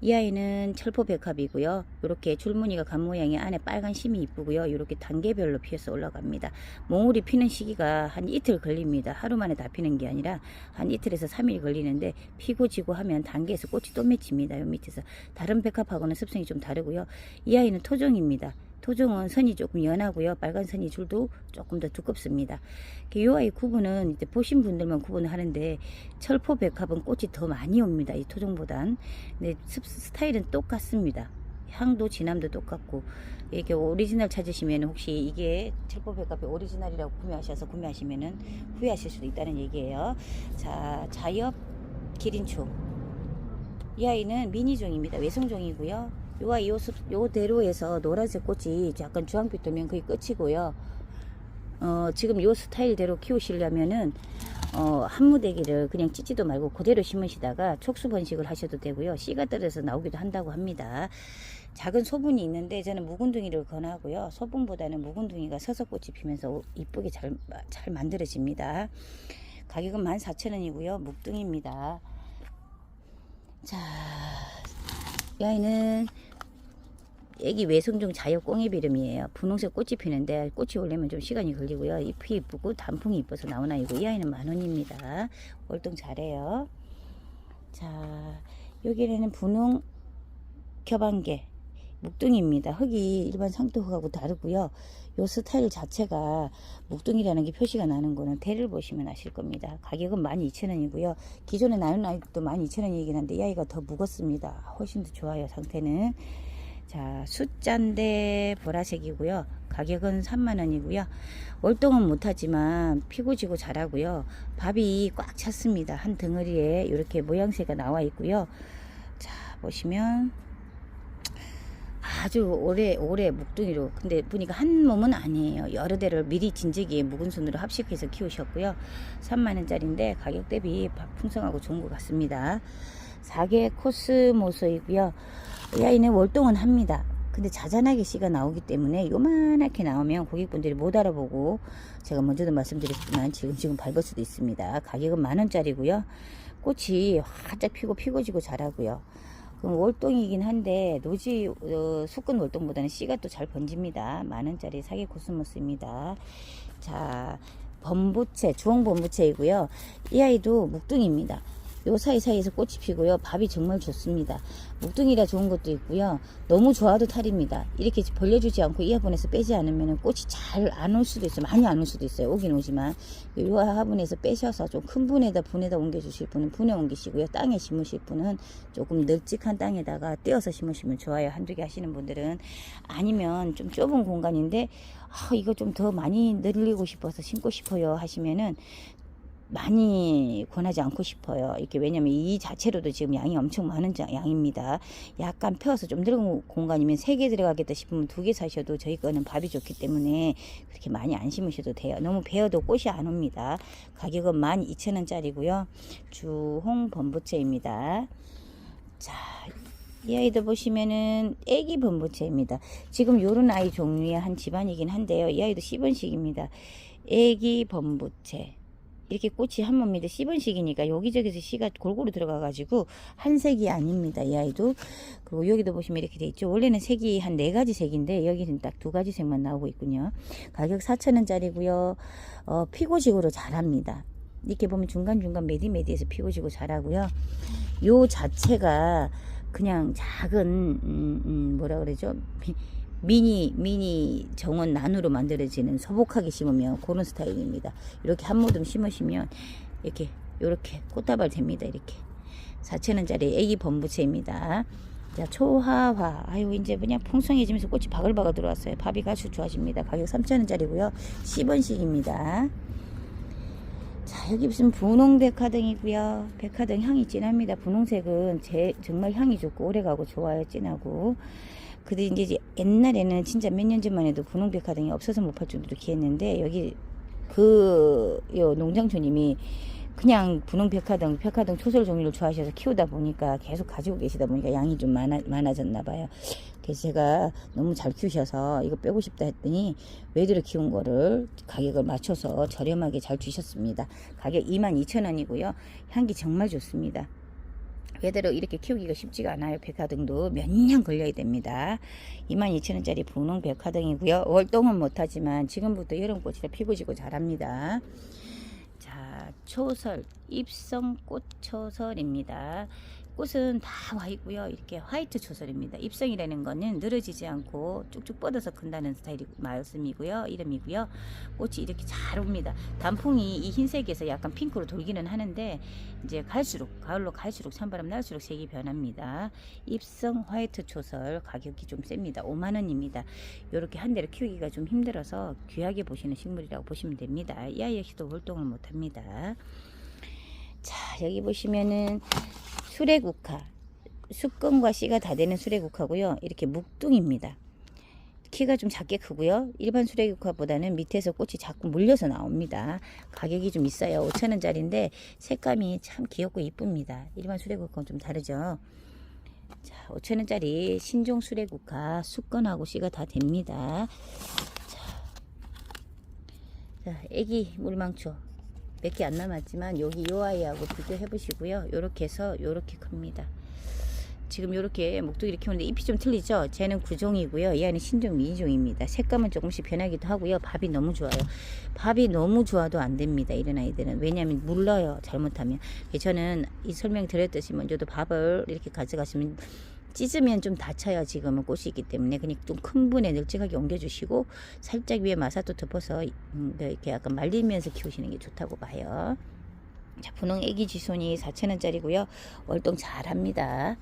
이 아이는 철포백합이고요. 이렇게 줄무늬가 간 모양의 안에 빨간 심이 이쁘고요. 이렇게 단계별로 피어서 올라갑니다. 몽울이 피는 시기가 한 이틀 걸립니다. 하루 만에 다 피는 게 아니라 한 이틀에서 3일 걸리는데 피고 지고 하면 단계에서 꽃이 또 맺힙니다. 요 밑에서. 다른 백합하고는 습성이 좀 다르고요. 이 아이는 토종입니다. 토종은 선이 조금 연하고요. 빨간 선이 줄도 조금 더 두껍습니다. 이 아이 구분은 이제 보신 분들만 구분을 하는데 철포백합은 꽃이 더 많이 옵니다. 이 토종보단. 근데 스타일은 똑같습니다. 향도 진함도 똑같고. 이게 오리지널 찾으시면 혹시 이게 철포백합의 오리지널이라고 구매하시면은 후회하실 수도 있다는 얘기예요. 자, 자엽 기린초. 이 아이는 미니종입니다. 외성종이고요. 요 대로에서 노란색 꽃이 약간 주황빛 도면 그게 끝이고요. 지금 요 스타일대로 키우시려면은 한무대기를 그냥 찢지도 말고 그대로 심으시다가 촉수 번식을 하셔도 되고요. 씨가 떨어져서 나오기도 한다고 합니다. 작은 소분이 있는데 저는 묵은둥이를 권하고요. 소분보다는 묵은둥이가 서서 꽃이 피면서 이쁘게 잘 만들어집니다. 가격은 14,000원이고요. 묵둥이입니다. 자, 이 아이는 애기 외성종 자엽 꽁이비름이에요. 분홍색 꽃이 피는데 꽃이 오려면 좀 시간이 걸리고요. 잎이 이쁘고 단풍이 이뻐서 나온 아이고, 이 아이는 10,000원입니다. 월동 잘해요. 자, 여기에는 분홍 겹안개 묵둥이입니다. 흙이 일반 상토흙하고 다르고요. 요 스타일 자체가 묵둥이라는 게 표시가 나는 거는 대를 보시면 아실 겁니다. 가격은 12,000원이고요. 기존에 나눈 아이도 12,000원이긴 한데 이 아이가 더 묵었습니다. 훨씬 더 좋아요, 상태는. 자, 숫자인데 보라색이고요. 가격은 30,000원이고요. 월동은 못하지만 피고 지고 자라고요. 밥이 꽉 찼습니다. 한 덩어리에 이렇게 모양새가 나와 있고요. 자, 보시면 아주 오래 묵둥이로, 근데 보니까 한 몸은 아니에요. 여러 대를 미리 진즉에 묵은 손으로 합식해서 키우셨고요. 30,000원짜리인데 가격 대비 풍성하고 좋은 것 같습니다. 4개 코스모스이고요. 이 아이는 월동은 합니다. 근데 자잘하게 씨가 나오기 때문에 요만하게 나오면 고객분들이 못 알아보고, 제가 먼저도 말씀드렸지만 지금 밟을 수도 있습니다. 가격은 10,000원짜리고요. 꽃이 활짝 피고 지고 자라고요. 그럼 월동이긴 한데 노지 수컷 월동보다는 씨가 또 잘 번집니다. 10,000원짜리 4개 코스모스입니다. 자, 범부채, 주홍 범부채이고요. 이 아이도 묵둥이입니다. 요 사이사이에서 꽃이 피고요. 밥이 정말 좋습니다. 묵둥이라 좋은 것도 있고요. 너무 좋아도 탈입니다. 이렇게 벌려주지 않고 이 화분에서 빼지 않으면 꽃이 잘 안 올 수도 있어요. 많이 안 올 수도 있어요. 오긴 오지만 요 화분에서 빼셔서 좀 큰 분에다 옮겨주실 분은 분에 옮기시고요. 땅에 심으실 분은 조금 널찍한 땅에다가 떼어서 심으시면 좋아요. 한두 개 하시는 분들은. 아니면 좀 좁은 공간인데 이거 좀 더 많이 늘리고 싶어서 심고 싶어요 하시면은 많이 권하지 않고 싶어요. 이렇게, 왜냐면 이 자체로도 지금 양이 엄청 많은 양입니다. 약간 펴서 좀 넓은 공간이면 3개 들어가겠다 싶으면 2개 사셔도 저희 거는 밥이 좋기 때문에 그렇게 많이 안 심으셔도 돼요. 너무 베어도 꽃이 안 옵니다. 가격은 12,000원짜리고요. 주홍 범부채입니다. 자, 이 아이도 보시면은 애기 범부채입니다. 지금 요런 아이 종류의 한 집안이긴 한데요. 이 아이도 씨번식입니다. 애기 범부채. 이렇게 꽃이 한 몸인데 씨번식이니까 여기저기서 씨가 골고루 들어가가지고 한 색이 아닙니다. 이 아이도. 그리고 여기도 보시면 이렇게 돼 있죠. 원래는 색이 한 4가지 색인데 여기는 딱 2가지 색만 나오고 있군요. 가격 4,000원짜리고요. 피고지고로 자랍니다. 이렇게 보면 중간중간 매디매디해서 피고지고 자라고요. 요 자체가 그냥 작은 뭐라 그러죠? 미니 정원 난으로 만들어지는, 소복하게 심으면 그런 스타일입니다. 이렇게 한 모듬 심으시면 이렇게 꽃다발 됩니다. 이렇게 4,000원짜리 애기 범부채입니다. 자, 초하화. 아유, 이제 그냥 풍성해지면서 꽃이 바글바글 들어왔어요. 밥이 아주 좋아집니다. 가격 3,000원짜리고요. 10원씩입니다. 자, 여기 무슨 분홍 백화등이고요. 백화등 향이 진합니다. 분홍색은 정말 향이 좋고 오래가고 좋아요. 진하고. 근데 이제 옛날에는 진짜 몇 년 전만 해도 분홍 백화등이 없어서 못 팔 정도로 귀했는데, 여기 요 농장주님이 그냥 분홍 백화등 초설 종류를 좋아하셔서 키우다 보니까 계속 가지고 계시다 보니까 양이 좀 많아졌나 봐요. 그래서 제가 너무 잘 키우셔서 이거 빼고 싶다 했더니 외대로 키운 거를 가격을 맞춰서 저렴하게 잘 주셨습니다. 가격 22,000원이고요. 향기 정말 좋습니다. 외대로 이렇게 키우기가 쉽지가 않아요. 백화등도 몇 년 걸려야 됩니다. 22,000원짜리 분홍 백화등이고요. 월동은 못하지만 지금부터 여름꽃이라 피고 지고 자랍니다. 자, 초설, 입성꽃 초설입니다. 꽃은 다 와 있고요. 이렇게 화이트 초설입니다. 입성이라는 거는 늘어지지 않고 쭉쭉 뻗어서 큰다는 스타일이 말씀이고요. 이름이고요. 꽃이 이렇게 잘 옵니다. 단풍이 이 흰색에서 약간 핑크로 돌기는 하는데 이제 가을로 갈수록 찬바람 날수록 색이 변합니다. 입성 화이트 초설 가격이 좀 셉니다. 50,000원입니다. 이렇게 한 대를 키우기가 좀 힘들어서 귀하게 보시는 식물이라고 보시면 됩니다. 이 아이 역시도 활동을 못합니다. 자, 여기 보시면은 수레국화, 수건과 씨가 다 되는 수레국화고요. 이렇게 묵둥입니다. 키가 좀 작게 크고요. 일반 수레국화보다는 밑에서 꽃이 자꾸 물려서 나옵니다. 가격이 좀 있어요. 5,000원짜리인데 색감이 참 귀엽고 이쁩니다. 일반 수레국화는 좀 다르죠. 자, 5,000원짜리 신종 수레국화 숙건하고 씨가 다 됩니다. 자, 애기 물망초 몇 개 안 남았지만 여기 요 아이하고 비교해 보시고요. 요렇게 해서 요렇게 큽니다. 지금 요렇게 목도기를 키우는데 잎이 좀 틀리죠? 쟤는 구종이고요. 이 아이는 신종 미종입니다. 색감은 조금씩 변하기도 하고요. 밥이 너무 좋아요. 밥이 너무 좋아도 안 됩니다. 이런 아이들은. 왜냐하면 물러요. 잘못하면. 저는 이 설명 드렸듯이 먼저도 밥을 이렇게 가져가시면 찢으면 좀 다쳐요. 지금은 꽃이 있기 때문에. 그냥 좀 큰 분에 널찍하게 옮겨주시고 살짝 위에 마사토 덮어서 이렇게 약간 말리면서 키우시는 게 좋다고 봐요. 자, 분홍 애기 지손이 4,000원짜리고요. 월동 잘합니다.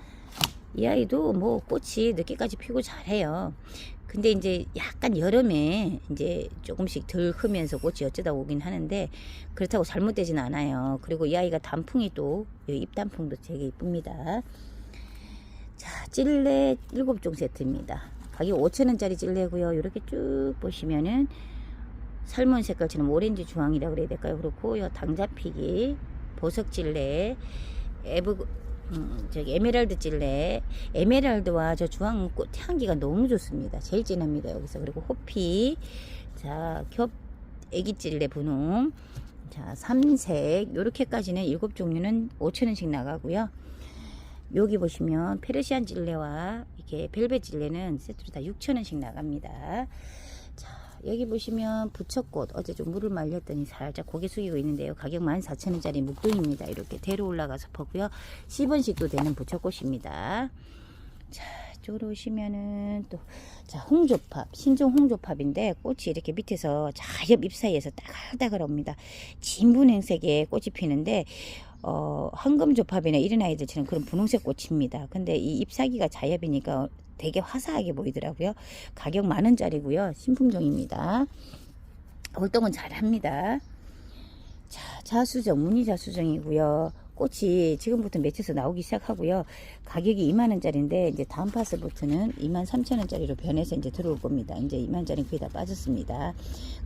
이 아이도 뭐 꽃이 늦게까지 피고 잘해요. 근데 이제 약간 여름에 이제 조금씩 덜 크면서 꽃이 어쩌다 오긴 하는데 그렇다고 잘못되진 않아요. 그리고 이 아이가 단풍이 또 잎단풍도 되게 이쁩니다. 자, 찔레 7종 세트입니다. 가격 5,000원짜리 찔레고요. 이렇게 쭉 보시면은 살몬 색깔처럼 오렌지 주황이라고 그래야 될까요? 그렇고 요 당자피기, 보석 찔레, 저기 에메랄드 찔레, 에메랄드와 저 주황 꽃 향기가 너무 좋습니다. 제일 진합니다 여기서. 그리고 호피, 자 겹 애기 찔레 분홍, 자 삼색 요렇게까지는 7종류는 5,000원씩 나가고요. 여기 보시면 페르시안 찔레와 이렇게 벨벳 찔레는 세트로 다 6,000원씩 나갑니다. 자, 여기 보시면 부처꽃 어제 좀 물을 말렸더니 살짝 고개 숙이고 있는데요. 가격 14,000원짜리 묵둥입니다. 이렇게 대로 올라가서 퍼고요. 10원씩도 되는 부처꽃입니다. 자, 이쪽으로 오시면은 또, 자, 홍조팝, 신종 홍조팝인데 꽃이 이렇게 밑에서 자엽 잎 사이에서 따글따글 옵니다. 진분홍색의 꽃이 피는데 황금조팝이나 이런 아이들처럼 그런 분홍색 꽃입니다. 근데 이 잎사귀가 자엽이니까 되게 화사하게 보이더라고요. 가격 10,000원짜리고요. 신품종입니다. 월동은 잘합니다. 자, 자수정, 무늬 자수정이고요. 꽃이 지금부터 맺혀서 나오기 시작하고요. 가격이 20,000원짜리인데 이제 다음 파스부터는 23,000원짜리로 변해서 이제 들어올 겁니다. 이제 20,000원짜리 거의 다 빠졌습니다.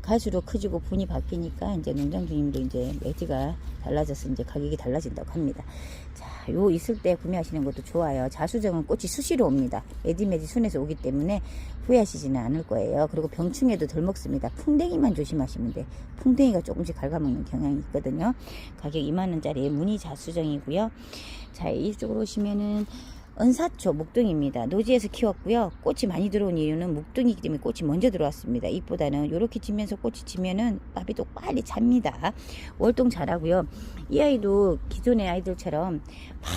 갈수록 커지고 분이 바뀌니까 이제 농장 주님도 이제 매지가 달라져서 이제 가격이 달라진다고 합니다. 자, 요 있을 때 구매하시는 것도 좋아요. 자수정은 꽃이 수시로 옵니다. 매지 순에서 오기 때문에 후회하시지는 않을 거예요. 그리고 병충해도 덜 먹습니다. 풍뎅이만 조심하시면 돼. 풍뎅이가 조금씩 갉아먹는 경향이 있거든요. 가격 20,000원짜리 무늬 자수정이고요. 자, 이쪽으로 오시면은 은사초 목둥입니다. 노지에서 키웠고요. 꽃이 많이 들어온 이유는 목둥이기 때문에 꽃이 먼저 들어왔습니다. 잎보다는 이렇게 지면서 꽃이 지면은 밥이 또 빨리 잡니다. 월동 잘하고요. 이 아이도 기존의 아이들처럼 막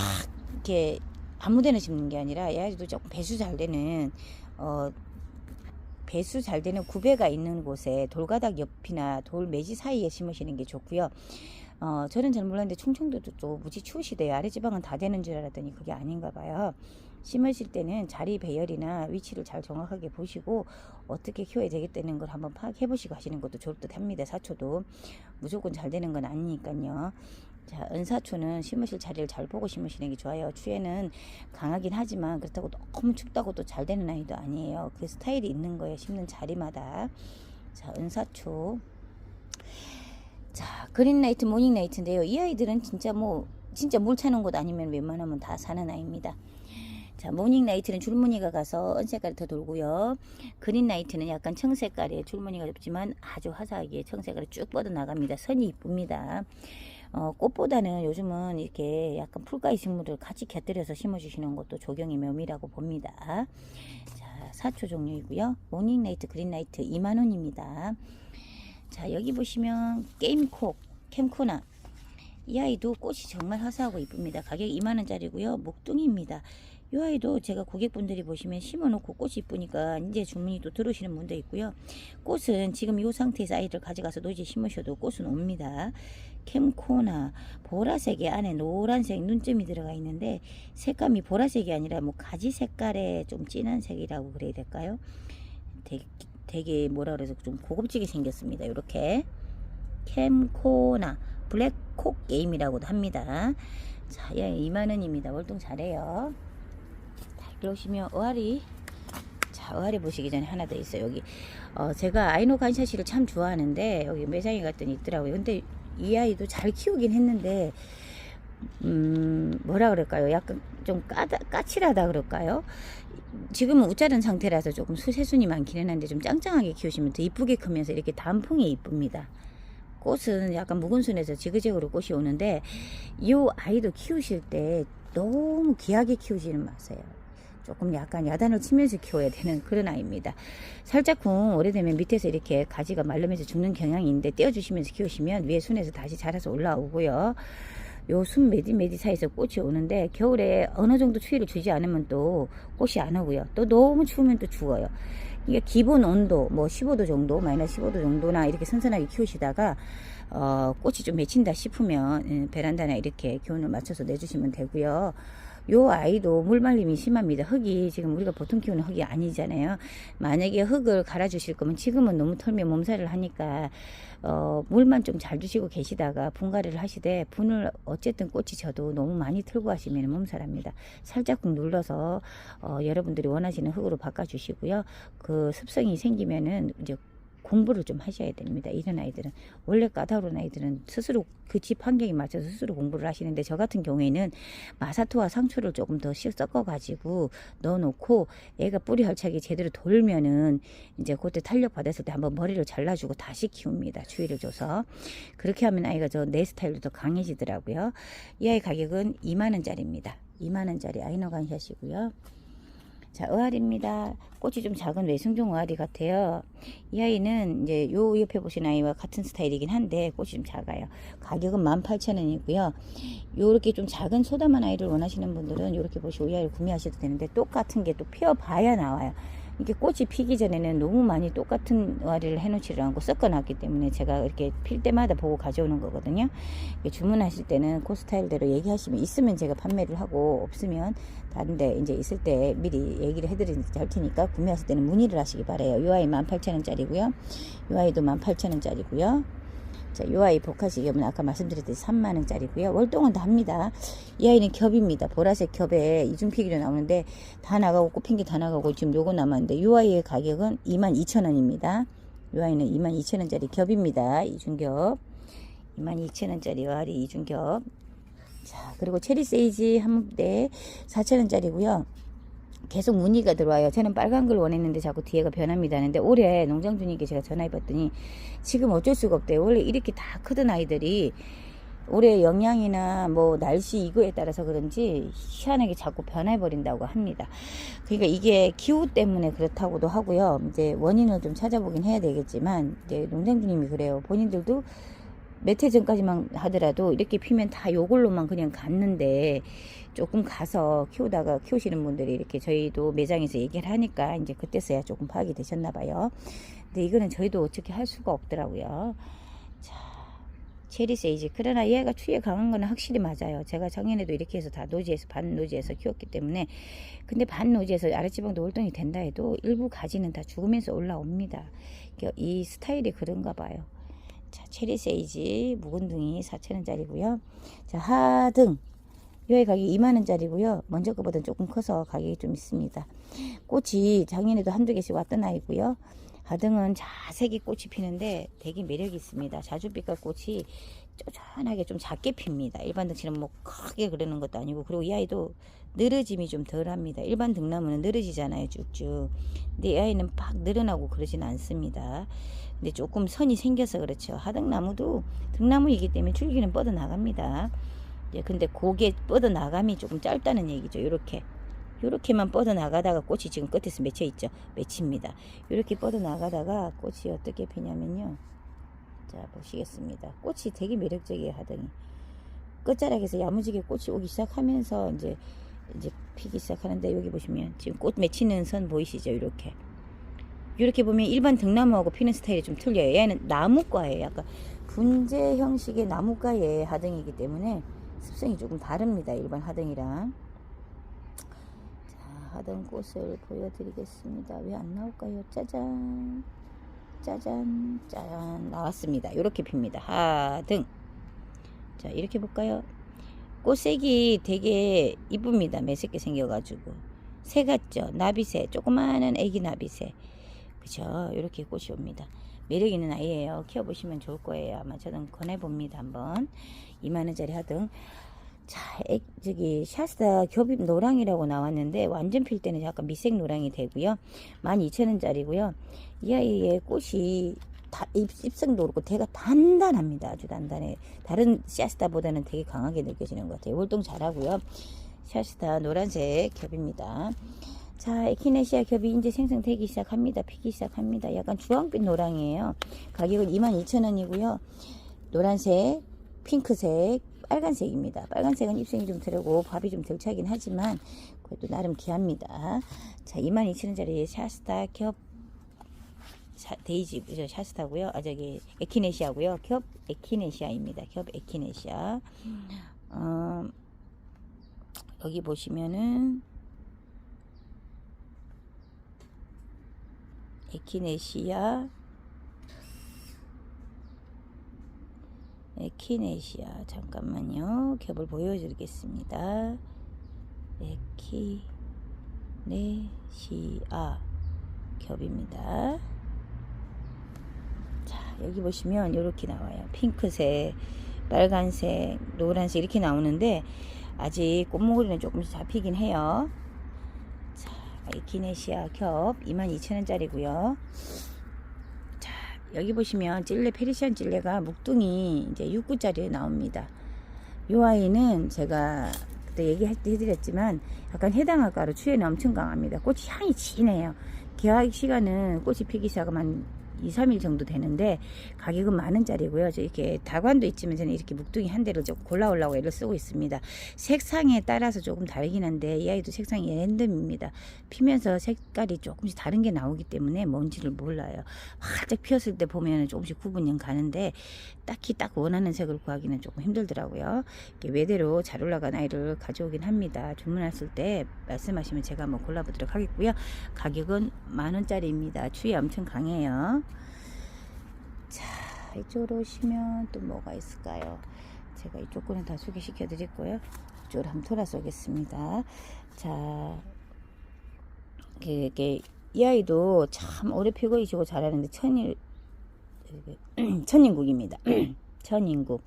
이렇게 아무데나 심는 게 아니라 이 아이도 조금 배수 잘 되는 구배가 있는 곳에 돌가닥 옆이나 돌 매지 사이에 심으시는 게 좋고요. 저는 잘 몰랐는데 충청도도 또 무지 추우시대요. 아래지방은 다 되는 줄 알았더니 그게 아닌가 봐요. 심으실 때는 자리 배열이나 위치를 잘 정확하게 보시고 어떻게 키워야 되겠다는 걸 한번 파악해 보시고 하시는 것도 좋을 듯 합니다. 사초도 무조건 잘 되는 건 아니니까요. 자, 은사초는 심으실 자리를 잘 보고 심으시는 게 좋아요. 추위에는 강하긴 하지만 그렇다고 너무 춥다고 또 잘 되는 아이도 아니에요. 그 스타일이 있는 거예요. 심는 자리마다. 자, 은사초. 자, 그린라이트, 모닝라이트인데요. 이 아이들은 진짜 물 차는 곳 아니면 웬만하면 다 사는 아이입니다. 자, 모닝라이트는 줄무늬가 가서 은색깔이 더 돌고요. 그린라이트는 약간 청색깔에 줄무늬가 없지만 아주 화사하게 청색깔이 쭉 뻗어 나갑니다. 선이 이쁩니다. 꽃보다는 요즘은 이렇게 약간 풀가이 식물을 같이 곁들여서 심어주시는 것도 조경의 묘미라고 봅니다. 자, 사초 종류이고요. 모닝라이트, 그린라이트 20,000원입니다. 자, 여기 보시면 게임콕, 캠코나. 이 아이도 꽃이 정말 화사하고 이쁩니다. 가격 20,000원짜리고요. 목둥이입니다. 이 아이도 제가 고객분들이 보시면 심어놓고 꽃이 이쁘니까 이제 주문이 또 들어오시는 분도 있고요. 꽃은 지금 이 상태에서 아이들 가져가서 노지에 심으셔도 꽃은 옵니다. 캠코나 보라색에 안에 노란색 눈점이 들어가 있는데 색감이 보라색이 아니라 가지 색깔의 좀 진한 색이라고 그래야 될까요? 되게 뭐라 그래서 좀 고급지게 생겼습니다. 이렇게 캠코나 블랙콕 게임이라고도 합니다. 자, 예, 20,000원입니다. 월동 잘해요. 자, 그러시면 어아리. 자, 어아리 보시기 전에 하나 더 있어요. 여기 제가 아이노 간샤시를 참 좋아하는데 여기 매장에 갔더니 있더라고요. 근데 이 아이도 잘 키우긴 했는데 뭐라 그럴까요? 약간 좀 까칠하다 그럴까요? 지금은 웃자른 상태라서 조금 수세순이 많기는 한데 좀 짱짱하게 키우시면 더 이쁘게 크면서 이렇게 단풍이 이쁩니다. 꽃은 약간 묵은 순에서 지그재그로 꽃이 오는데 이 아이도 키우실 때 너무 귀하게 키우지는 마세요. 조금 약간 야단을 치면서 키워야 되는 그런 아이입니다. 살짝쿵 오래되면 밑에서 이렇게 가지가 말르면서 죽는 경향이 있는데 떼어주시면서 키우시면 위에 순에서 다시 자라서 올라오고요. 요 순 매디 사이에서 꽃이 오는데 겨울에 어느 정도 추위를 주지 않으면 또 꽃이 안 오고요. 또 너무 추우면 또 죽어요. 이게 기본 온도 뭐 15도 정도, 마이너스 15도 정도나 이렇게 선선하게 키우시다가 꽃이 좀 맺힌다 싶으면 베란다나 이렇게 기온을 맞춰서 내주시면 되고요. 요 아이도 물말림이 심합니다. 흙이 지금 우리가 보통 키우는 흙이 아니잖아요. 만약에 흙을 갈아 주실 거면 지금은 너무 털면 몸살을 하니까 물만 좀 잘 주시고 계시다가 분갈이를 하시되 분을 어쨌든 꽃이 져도 너무 많이 틀고 하시면 몸살합니다. 살짝쿵 눌러서 여러분들이 원하시는 흙으로 바꿔 주시고요. 그 습성이 생기면은 이제 공부를 좀 하셔야 됩니다. 이런 아이들은 원래 까다로운 아이들은 스스로 그 집 환경에 맞춰서 스스로 공부를 하시는데 저 같은 경우에는 마사토와 상초를 조금 더 섞어 가지고 넣어놓고 애가 뿌리 헐착이 제대로 돌면은 이제 그때 탄력 받았을 때 한번 머리를 잘라주고 다시 키웁니다. 주의를 줘서 그렇게 하면 아이가 저 내 스타일로 더 강해지더라고요. 이 아이 가격은 2만원짜리입니다. 2만원짜리 아이너간샷이고요. 자, 의아리입니다. 꽃이 좀 작은 외승종 의아리 같아요. 이 아이는 이제 요 옆에 보신 아이와 같은 스타일이긴 한데 꽃이 좀 작아요. 가격은 18,000원이고요. 요렇게 좀 작은 소다만 아이를 원하시는 분들은 요렇게 보시고 이 아이를 구매하셔도 되는데 똑같은 게 또 피어봐야 나와요. 이게 꽃이 피기 전에는 너무 많이 똑같은 의아리를 해놓지를 않고 섞어놨기 때문에 제가 이렇게 필 때마다 보고 가져오는 거거든요. 주문하실 때는 그 스타일대로 얘기하시면 있으면 제가 판매를 하고 없으면 다른데 이제 있을 때 미리 얘기를 해드릴 테니까 구매하실 때는 문의를 하시기 바래요. 이 아이 18,000원짜리고요. 이 아이도 18,000원짜리고요. 자, 이 아이 복화시계는 아까 말씀드렸듯이 3만원짜리고요. 월동은 다 합니다. 이 아이는 겹입니다. 보라색 겹에 이중피기로 나오는데 다 나가고 꽃핀 게 다 나가고 지금 요거 남았는데 이 아이의 가격은 22,000원입니다. 이 아이는 22,000원짜리 겹입니다. 이중겹 22,000원짜리 아리 이중겹. 자, 그리고 체리 세이지 한 무대 4,000원짜리고요. 계속 문의가 들어와요. 저는 빨간 걸 원했는데 자꾸 뒤에가 변합니다 하는데 올해 농장주님께 제가 전화해봤더니 지금 어쩔 수가 없대요. 원래 이렇게 다 크던 아이들이 올해 영양이나 뭐 날씨 이거에 따라서 그런지 희한하게 자꾸 변해버린다고 합니다. 그러니까 이게 기후 때문에 그렇다고도 하고요. 이제 원인을 좀 찾아보긴 해야 되겠지만 이제 농장주님이 그래요. 본인들도 몇 해 전까지만 하더라도 이렇게 피면 다 요걸로만 그냥 갔는데 조금 가서 키우다가 키우시는 분들이 이렇게 저희도 매장에서 얘기를 하니까 이제 그때서야 조금 파악이 되셨나 봐요. 근데 이거는 저희도 어떻게 할 수가 없더라고요. 자, 체리 세이지. 그러나 얘가 추위에 강한 거는 확실히 맞아요. 제가 작년에도 이렇게 해서 다 노지에서 반 노지에서 키웠기 때문에 근데 반 노지에서 아랫지방도 월동이 된다 해도 일부 가지는 다 죽으면서 올라옵니다. 이 스타일이 그런가 봐요. 자, 체리 세이지 묵은둥이 4,000원짜리고요. 자, 하등 이 가격이 2만원짜리고요. 먼저 거보다 조금 커서 가격이 좀 있습니다. 꽃이 작년에도 한두 개씩 왔던 아이고요. 하등은 자색이 꽃이 피는데 되게 매력이 있습니다. 자주빛깔 꽃이 쪼잔하게 좀 작게 핍니다. 일반 등치는 뭐 크게 그러는 것도 아니고 그리고 이 아이도 늘어짐이 좀 덜합니다. 일반 등나무는 늘어지잖아요. 쭉쭉. 근데 이 아이는 팍 늘어나고 그러진 않습니다. 근데 조금 선이 생겨서 그렇죠. 하등나무도 등나무이기 때문에 줄기는 뻗어 나갑니다. 예, 근데 고개 뻗어 나감이 조금 짧다는 얘기죠. 요렇게만 뻗어 나가다가 꽃이 지금 끝에서 맺혀 있죠. 맺힙니다. 요렇게 뻗어 나가다가 꽃이 어떻게 피냐면요. 자, 보시겠습니다. 꽃이 되게 매력적이에요. 하등이 끝자락에서 야무지게 꽃이 오기 시작하면서 이제 피기 시작하는데 여기 보시면 지금 꽃 맺히는 선 보이시죠? 이렇게 보면 일반 등나무하고 피는 스타일이 좀 틀려요. 얘는 나무과예요. 약간 분재 형식의 나무과의 하등이기 때문에 습성이 조금 다릅니다. 일반 하등이랑. 자, 하등 꽃을 보여드리겠습니다. 왜 안 나올까요? 짜잔, 짜잔, 짜잔. 나왔습니다. 이렇게 핍니다. 하등. 자, 이렇게 볼까요? 꽃색이 되게 이쁩니다. 매색게 생겨가지고. 새 같죠? 나비새. 조그마한 애기 나비새. 그죠? 이렇게 꽃이 옵니다. 매력 있는 아이예요. 키워보시면 좋을 거예요. 아마 저는 권해봅니다. 한번 2만원짜리 하등. 자, 저기 샤스타 겹입 노랑이라고 나왔는데 완전 필 때는 약간 미색 노랑이 되고요. 12,000원짜리고요. 이 아이의 꽃이 잎색도 그렇고 대가 단단합니다. 아주 단단해. 다른 샤스타보다는 되게 강하게 느껴지는 것 같아요. 월동 잘하고요. 샤스타 노란색 겹입니다. 자, 에키네시아 겹이 이제 생성되기 시작합니다. 피기 시작합니다. 약간 주황빛 노랑이에요. 가격은 22,000원이고요. 노란색, 핑크색, 빨간색입니다. 빨간색은 잎색이 좀 들고 밥이 좀 덜 차긴 하지만 그래도 나름 귀합니다. 자, 22,000원짜리 샤스타 겹 데이지 샤스타고요. 저기 에키네시아고요. 겹 에키네시아입니다. 겹 에키네시아. 여기 보시면은 에키네시아 잠깐만요. 겹을 보여드리겠습니다. 에키네시아 겹입니다. 자, 여기 보시면 이렇게 나와요. 핑크색, 빨간색, 노란색 이렇게 나오는데 아직 꽃모글이는 조금씩 잡히긴 해요. 자, 에키네시아 겹 22,000원짜리고요. 자, 여기 보시면 찔레, 페르시안 찔레가 묵둥이 이제 6구짜리에 나옵니다. 이 아이는 제가 그때 얘기해드렸지만 약간 해당학과로 추에는 엄청 강합니다. 꽃이 향이 진해요. 개화 시간은 꽃이 피기 시작하면 2, 3일 정도 되는데 가격은 10,000원짜리고요. 저 이렇게 다관도 있지만 저는 이렇게 묵둥이 한 대를 좀 골라오려고 애를 쓰고 있습니다. 색상에 따라서 조금 다르긴 한데 이 아이도 색상이 랜덤입니다. 피면서 색깔이 조금씩 다른 게 나오기 때문에 뭔지를 몰라요. 활짝 피었을 때 보면 조금씩 구분이 가는데 딱히 딱 원하는 색을 구하기는 조금 힘들더라고요. 이렇게 외대로 잘 올라간 아이를 가져오긴 합니다. 주문하실 때 말씀하시면 제가 한번 골라보도록 하겠고요. 가격은 10,000원짜리입니다. 추위 엄청 강해요. 자, 이쪽으로 오시면 또 뭐가 있을까요? 제가 이쪽 거는 다 소개시켜 드렸고요. 이쪽으로 한번 돌아서 오겠습니다. 자, 이렇게 이 아이도 참 오래 피고 있고 잘하는데 천인국입니다. 천인국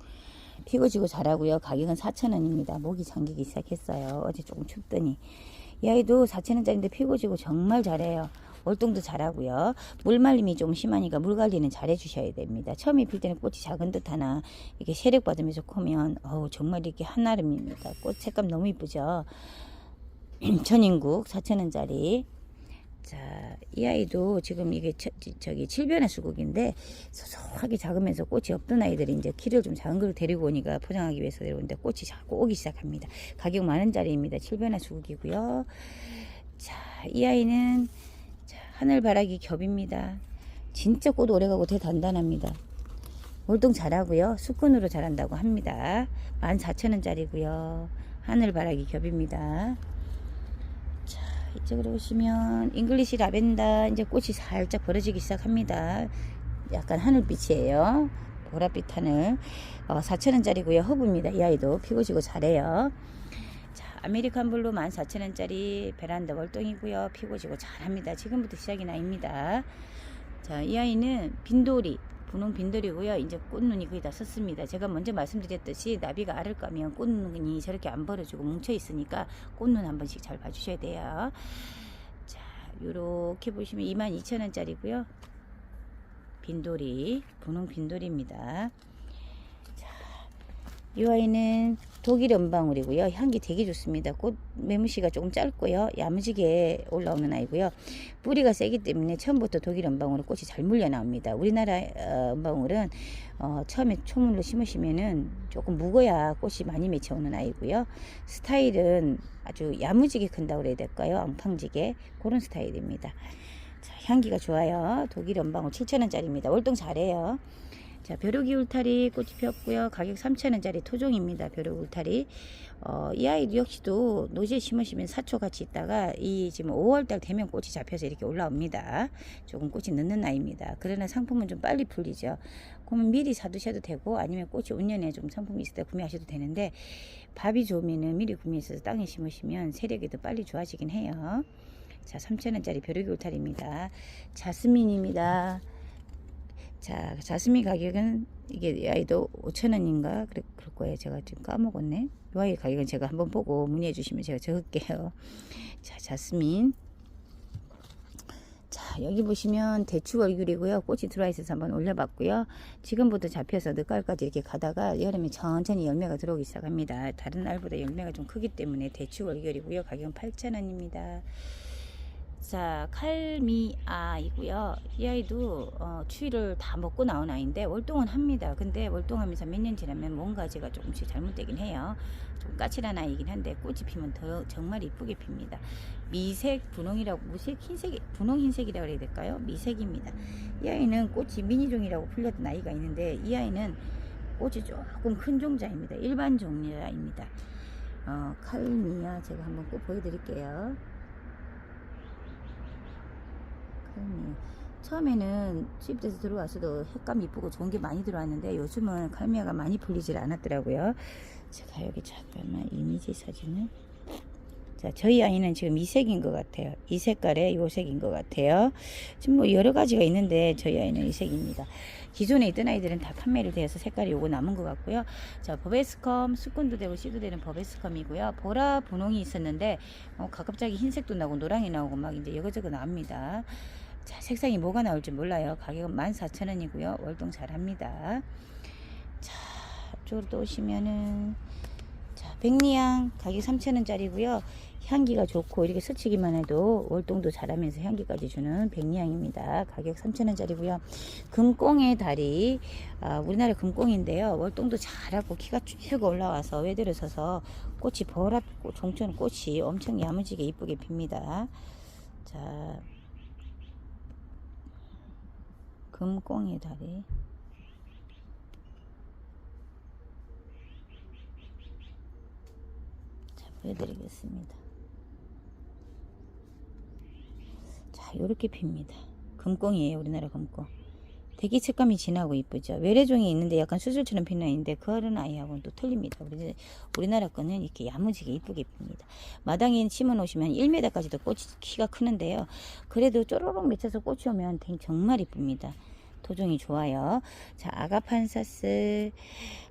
피고 지고 잘하고요. 가격은 4,000원입니다. 목이 잠기기 시작했어요. 어제 조금 춥더니 이 아이도 4,000원짜리인데 피고 지고 정말 잘해요. 월동도 잘하고요. 물말림이 좀 심하니까 물 관리는 잘 해주셔야 됩니다. 처음에 필 때는 꽃이 작은 듯 하나 이렇게 세력 받으면서 크면 정말 이렇게 한아름입니다. 꽃 색감 너무 이쁘죠. 천인국 4,000원짜리. 자, 이 아이도 지금 이게 저기 7변화 수국인데 소소하게 작으면서 꽃이 없던 아이들이 이제 키를 좀 작은 걸 데리고 오니까 포장하기 위해서 데려오는데 꽃이 자꾸 오기 시작합니다. 가격 10,000원짜리입니다. 7변화 수국이고요. 자, 이 아이는 하늘바라기 겹입니다. 진짜 꽃 오래가고 되게 단단합니다. 월동 잘하고요. 수꾼으로 잘한다고 합니다. 14,000원짜리고요. 하늘바라기 겹입니다. 자, 이쪽으로 오시면 잉글리시 라벤더 이제 꽃이 살짝 벌어지기 시작합니다. 약간 하늘빛이에요. 보랏빛 하늘. 4,000원짜리고요. 허브입니다. 이 아이도 피고 지고 잘해요. 아메리칸 블루 14,000원짜리 베란다 월동이고요. 피고 지고 잘합니다. 지금부터 시작이 나입니다. 자, 이 아이는 빈돌이, 분홍 빈돌이고요. 이제 꽃눈이 거의 다 썼습니다. 제가 먼저 말씀드렸듯이 나비가 알을 까면 꽃눈이 저렇게 안 벌어지고 뭉쳐 있으니까 꽃눈 한 번씩 잘 봐주셔야 돼요. 자, 요렇게 보시면 22,000원짜리고요. 빈돌이, 분홍 빈돌입니다. 이 아이는 독일 연방울이고요. 향기 되게 좋습니다. 꽃 매무씨가 조금 짧고요. 야무지게 올라오는 아이고요. 뿌리가 세기 때문에 처음부터 독일 연방울은 꽃이 잘 물려 나옵니다. 우리나라 연방울은 처음에 초물로 심으시면은 조금 묵어야 꽃이 많이 맺혀오는 아이고요. 스타일은 아주 야무지게 큰다고 그래야 될까요? 앙팡지게 그런 스타일입니다. 자, 향기가 좋아요. 독일 연방울 7,000원짜리입니다. 월동 잘해요. 자, 벼룩이 울타리 꽃이 피었고요. 가격 3,000원짜리 토종입니다. 벼룩 울타리. 이 아이도 역시도 노지에 심으시면 사초 같이 있다가 이 지금 5월달 되면 꽃이 잡혀서 이렇게 올라옵니다. 조금 꽃이 늦는 아이입니다. 그러나 상품은 좀 빨리 풀리죠. 그러면 미리 사두셔도 되고 아니면 꽃이 온년에 좀 상품이 있을 때 구매하셔도 되는데 밥이 좋으면은 미리 구매해서 땅에 심으시면 세력이 더 빨리 좋아지긴 해요. 자, 3,000원짜리 벼룩이 울타리입니다. 자스민입니다. 자, 자스민 가격은 이게 이 아이도 5,000원인가 그럴 거예요. 제가 지금 까먹었네. 이 아이 가격은 제가 한번 보고 문의해 주시면 제가 적을게요. 자, 자스민. 자, 여기 보시면 대추 얼굴이고요. 꽃이 들어와 있어서 한번 올려봤고요. 지금부터 잡혀서 늦가을까지 이렇게 가다가 여름에 천천히 열매가 들어오기 시작합니다. 다른 알보다 열매가 좀 크기 때문에 대추 얼굴이고요. 가격은 8,000원입니다. 자, 칼미아이고요. 이 아이도 추위를 다 먹고 나온 아이인데 월동은 합니다. 근데 월동하면서 몇 년 지나면 몸가지가 조금씩 잘못되긴 해요. 좀 까칠한 아이이긴 한데 꽃이 피면 더 정말 이쁘게 핍니다. 미색 분홍이라고, 무색 흰색, 분홍 흰색이라고 해야 될까요? 미색입니다. 이 아이는 꽃이 미니종이라고 불렸던 아이가 있는데 이 아이는 꽃이 조금 큰 종자입니다. 일반 종자입니다. 칼미아 제가 한번 꼭 보여드릴게요. 처음에는 수입돼서 들어와서도 색감 이쁘고 좋은 게 많이 들어왔는데 요즘은 칼미아가 많이 풀리질 않았더라고요. 제가 여기 잠깐만 이미지 사진을, 자, 저희 아이는 지금 이 색인 것 같아요. 이 색깔의 요 색인 것 같아요. 지금 뭐 여러 가지가 있는데 저희 아이는 이 색입니다. 기존에 있던 아이들은 다 판매를 되어서 색깔이 요거 남은 것 같고요. 자, 버베스컴, 수건도 되고 씨도 되는 버베스컴이고요. 보라 분홍이 있었는데 가급적이 흰색도 나오고 노랑이 나오고 막 이제 여거저거 나옵니다. 자, 색상이 뭐가 나올지 몰라요. 가격은 14,000원이고요. 월동 잘합니다. 자, 이쪽으로 또 오시면은, 자, 백리향 가격 3,000원짜리고요. 향기가 좋고 이렇게 스치기만 해도 월동도 잘하면서 향기까지 주는 백리향입니다. 가격 3,000원짜리고요. 금꽁의 다리, 우리나라 금꽁인데요. 월동도 잘하고 키가 쭉 올라와서 외대로 서서 꽃이 보랏고 종천 꽃이 엄청 야무지게 이쁘게 핍니다. 자, 금꽁의 다리. 자, 보여드리겠습니다. 자, 요렇게 핍니다. 금꽁이에요. 우리나라 금꽁. 되게 색감이 진하고 이쁘죠. 외래종이 있는데 약간 수술처럼 피는 아이인데 그런 아이하고는 또 틀립니다. 우리나라 거는 이렇게 야무지게 이쁘게 핍니다. 마당에 심어 놓으시면 1m까지도 꽃이 키가 크는데요. 그래도 쪼로록 맺혀서 꽃이 오면 정말 이쁩니다. 토종이 좋아요. 자, 아가판사스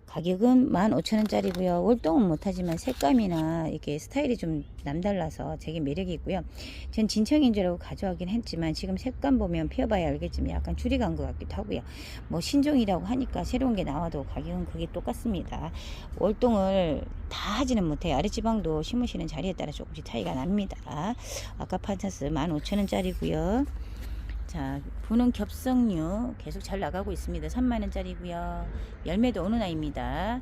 가격은 15,000원짜리고요. 월동은 못하지만 색감이나 이렇게 스타일이 좀 남달라서 되게 매력이 있고요. 전 진청인 줄 알고 가져가긴 했지만 지금 색감 보면 피워봐야 알겠지만 약간 줄이 간 것 같기도 하고요. 뭐 신종이라고 하니까 새로운 게 나와도 가격은 그게 똑같습니다. 월동을 다 하지는 못해요. 아랫지방도 심으시는 자리에 따라 조금씩 차이가 납니다. 아가판사스 15,000원짜리고요. 자, 분홍 겹성류 계속 잘 나가고 있습니다. 3만원짜리고요. 열매도 오는 아이입니다.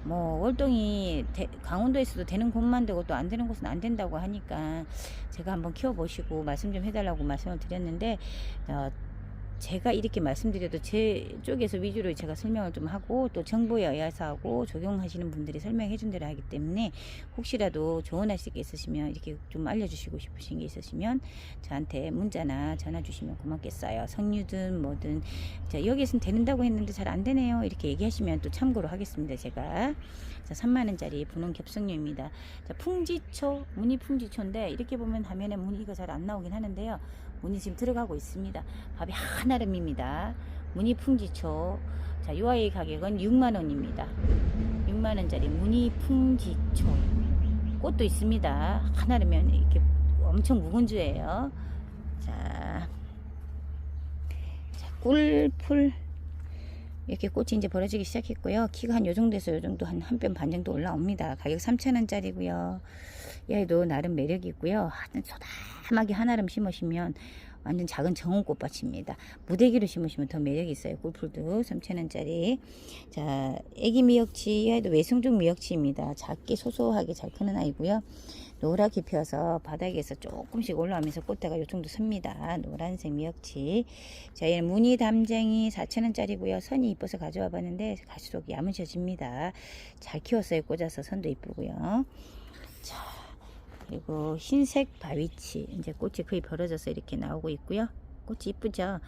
뭐 월동이 강원도에서도 되는 곳만 되고 또 안 되는 곳은 안 된다고 하니까 제가 한번 키워보시고 말씀 좀 해달라고 말씀을 드렸는데 제가 이렇게 말씀드려도 제 쪽에서 위주로 제가 설명을 좀 하고 또 정보에 의해서 하고 적용하시는 분들이 설명해 준 대로 하기 때문에 혹시라도 조언하실 게 있으시면 이렇게 좀 알려주시고 싶으신 게 있으시면 저한테 문자나 전화 주시면 고맙겠어요. 석류든 뭐든. 자, 여기에서는 되는다고 했는데 잘 안 되네요. 이렇게 얘기하시면 또 참고로 하겠습니다. 제가. 자, 3만원짜리 분홍 겹성류입니다. 자, 풍지초, 무늬 풍지초인데 이렇게 보면 화면에 무늬가 잘 안 나오긴 하는데요. 무늬 지금 들어가고 있습니다. 밥이 한아름입니다. 무늬 풍지초. 자, 이 아이 가격은 6만원입니다. 6만원짜리 무늬 풍지초. 꽃도 있습니다. 한아름면 이렇게 엄청 묵은주예요. 자, 꿀풀. 이렇게 꽃이 이제 벌어지기 시작했고요. 키가 한 요정도에서 요정도 한 뼘 반 정도 올라옵니다. 가격 3,000원짜리고요. 이 아이도 나름 매력이 있고요. 소담하게 한아름 심으시면 완전 작은 정원꽃밭입니다. 무대기로 심으시면 더 매력이 있어요. 꿀풀도 3,000원짜리. 자, 애기 미역치. 이 아이도 외성종 미역치입니다. 작게 소소하게 잘 크는 아이고요. 노랗게 피어서 바닥에서 조금씩 올라오면서 꽃대가 요 정도 섭니다. 노란색 미역치. 자, 얘는 무늬 담쟁이 4,000원짜리고요. 선이 이뻐서 가져와 봤는데 갈수록 야무져집니다. 잘 키웠어요. 꽂아서 선도 이쁘고요. 자, 그리고 흰색 바위치. 이제 꽃이 거의 벌어져서 이렇게 나오고 있고요. 꽃이 이쁘죠.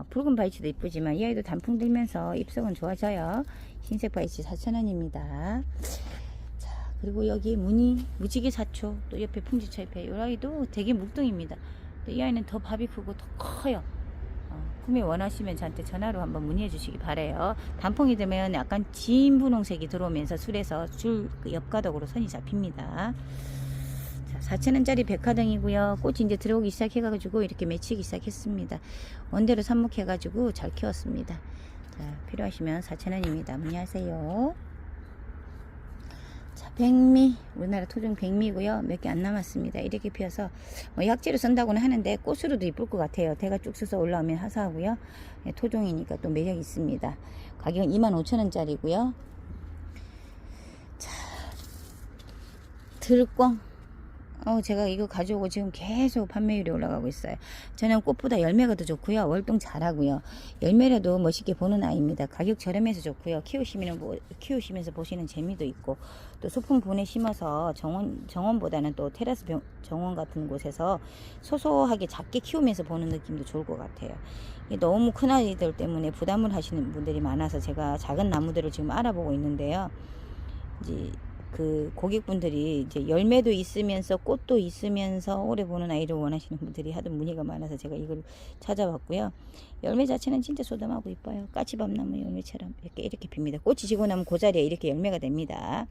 붉은 바위치도 이쁘지만 이 아이도 단풍 들면서 잎속은 좋아져요. 흰색 바위치 4,000원입니다. 그리고 여기 무지개 사초, 또 옆에 풍지초 옆에 이 아이도 되게 묵둥입니다. 또 이 아이는 더 밥이 크고 더 커요. 구매 원하시면 저한테 전화로 한번 문의해 주시기 바래요. 단풍이 되면 약간 진 분홍색이 들어오면서 술에서 줄 옆가닥으로 선이 잡힙니다. 자, 4,000원짜리 백화등이고요. 꽃이 이제 들어오기 시작해가지고 이렇게 맺히기 시작했습니다. 원대로 삽목해가지고 잘 키웠습니다. 자, 필요하시면 4,000원입니다. 문의하세요. 자, 백미, 우리나라 토종 백미고요. 몇 개 안 남았습니다. 이렇게 피어서 뭐 약재로 쓴다고는 하는데 꽃으로도 이쁠 것 같아요. 대가 쭉 써서 올라오면 화사하고요. 예, 토종이니까 또 매력 있습니다. 가격은 25,000원짜리고요. 자, 들꽝. 제가 이거 가져오고 지금 계속 판매율이 올라가고 있어요. 저는 꽃보다 열매가 더 좋고요. 월동 잘하고요. 열매라도 멋있게 보는 아이입니다. 가격 저렴해서 좋고요. 키우시면서 보시는 재미도 있고, 또 소풍 분에 심어서 정원보다는 또 테라스 정원 같은 곳에서 소소하게 작게 키우면서 보는 느낌도 좋을 것 같아요. 너무 큰 아이들 때문에 부담을 하시는 분들이 많아서 제가 작은 나무들을 지금 알아보고 있는데요. 이제 그 고객분들이 이제 열매도 있으면서 꽃도 있으면서 오래 보는 아이를 원하시는 분들이 하도 문의가 많아서 제가 이걸 찾아봤고요. 열매 자체는 진짜 소담하고 이뻐요. 까치밥나무 열매처럼 이렇게 핍니다. 꽃이 지고 나면 그 자리에 이렇게 열매가 됩니다.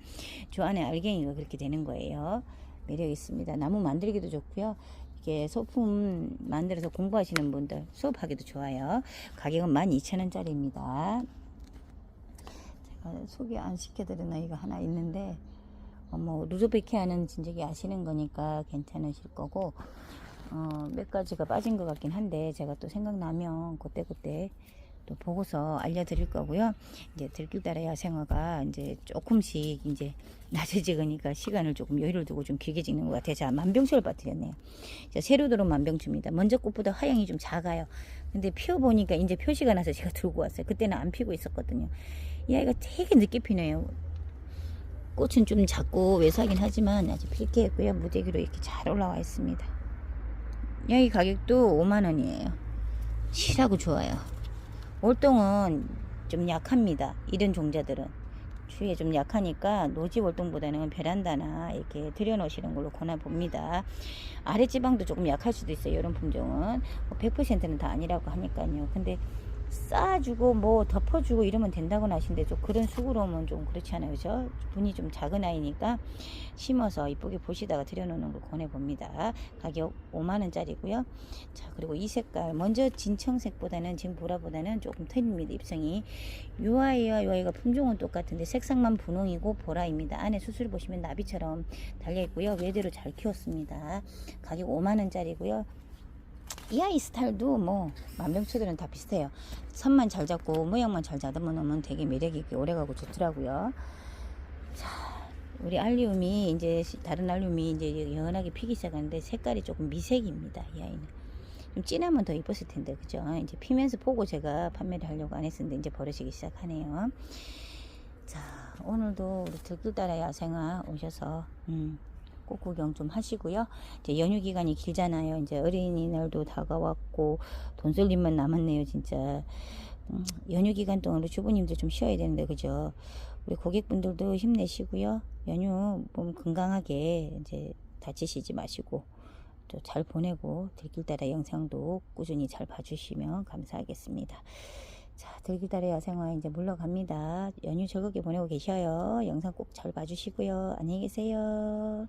저 안에 알갱이가 그렇게 되는 거예요. 매력 있습니다. 나무 만들기도 좋고요. 이게 소품 만들어서 공부하시는 분들 수업하기도 좋아요. 가격은 12,000원짜리입니다. 소개 안 시켜드린 아이가 하나 있는데 루즈베키아는 진작에 아시는 거니까 괜찮으실 거고 몇 가지가 빠진 것 같긴 한데 제가 또 생각나면 그때 또 보고서 알려드릴 거고요. 이제 들길따라 야생화가 이제 조금씩 이제 낮에 찍으니까 시간을 조금 여유를 두고 좀 길게 찍는 것 같아요. 자, 만병초를 빠뜨렸네요. 자, 새로 들어온 만병초입니다. 먼저 꽃보다 화형이 좀 작아요. 근데 피워보니까 이제 표시가 나서 제가 들고 왔어요. 그때는 안 피고 있었거든요. 이 아이가 되게 늦게 피네요. 꽃은 좀 작고 왜소하긴 하지만 아직 필게 했고요. 무대기로 이렇게 잘 올라와 있습니다. 여기 가격도 5만원이에요. 실하고 좋아요. 월동은 좀 약합니다. 이런 종자들은 주위에 좀 약하니까 노지 월동보다는 베란다나 이렇게 들여놓으시는 걸로 권해봅니다. 아랫지방도 조금 약할 수도 있어요. 이런 품종은 100%는 다 아니라고 하니까요. 근데 쌓아주고 뭐 덮어주고 이러면 된다고 하시는데 좀 그런 수고로움은 좀 그렇지 않아요. 그죠? 분이 좀 작은 아이니까 심어서 이쁘게 보시다가 들여놓는 걸 권해봅니다. 가격 5만원짜리고요. 자, 그리고 이 색깔 먼저 진청색보다는 지금 보라보다는 조금 틀립니다. 입성이 요 아이와 요 아이가 품종은 똑같은데 색상만 분홍이고 보라입니다. 안에 수술 보시면 나비처럼 달려있고요. 외대로 잘 키웠습니다. 가격 5만원짜리고요. 이 아이 스타일도 뭐 만병초들은 다 비슷해요. 선만 잘 잡고 모양만 잘 잡으면 되게 매력있게 오래가고 좋더라고요. 자, 우리 알리움이 이제 다른 알리움이 이제 연하게 피기 시작하는데 색깔이 조금 미색입니다. 이 아이는 좀 진하면 더 이뻤을 텐데 그죠? 이제 피면서 보고 제가 판매를 하려고 안 했었는데 이제 버려지기 시작하네요. 자, 오늘도 우리 들길따라 야생화 오셔서 꽃 구경 좀 하시고요. 이제 연휴 기간이 길잖아요. 이제 어린이날도 다가왔고 돈 쓸 일만 남았네요. 진짜 연휴 기간 동안 우리 주부님들 좀 쉬어야 되는데 그죠? 우리 고객분들도 힘내시고요. 연휴 몸 건강하게 이제 다치시지 마시고 또 잘 보내고 들길따라 영상도 꾸준히 잘 봐주시면 감사하겠습니다. 자, 들길따라 야생화 이제 물러갑니다. 연휴 즐겁게 보내고 계셔요. 영상 꼭 잘 봐주시고요. 안녕히 계세요.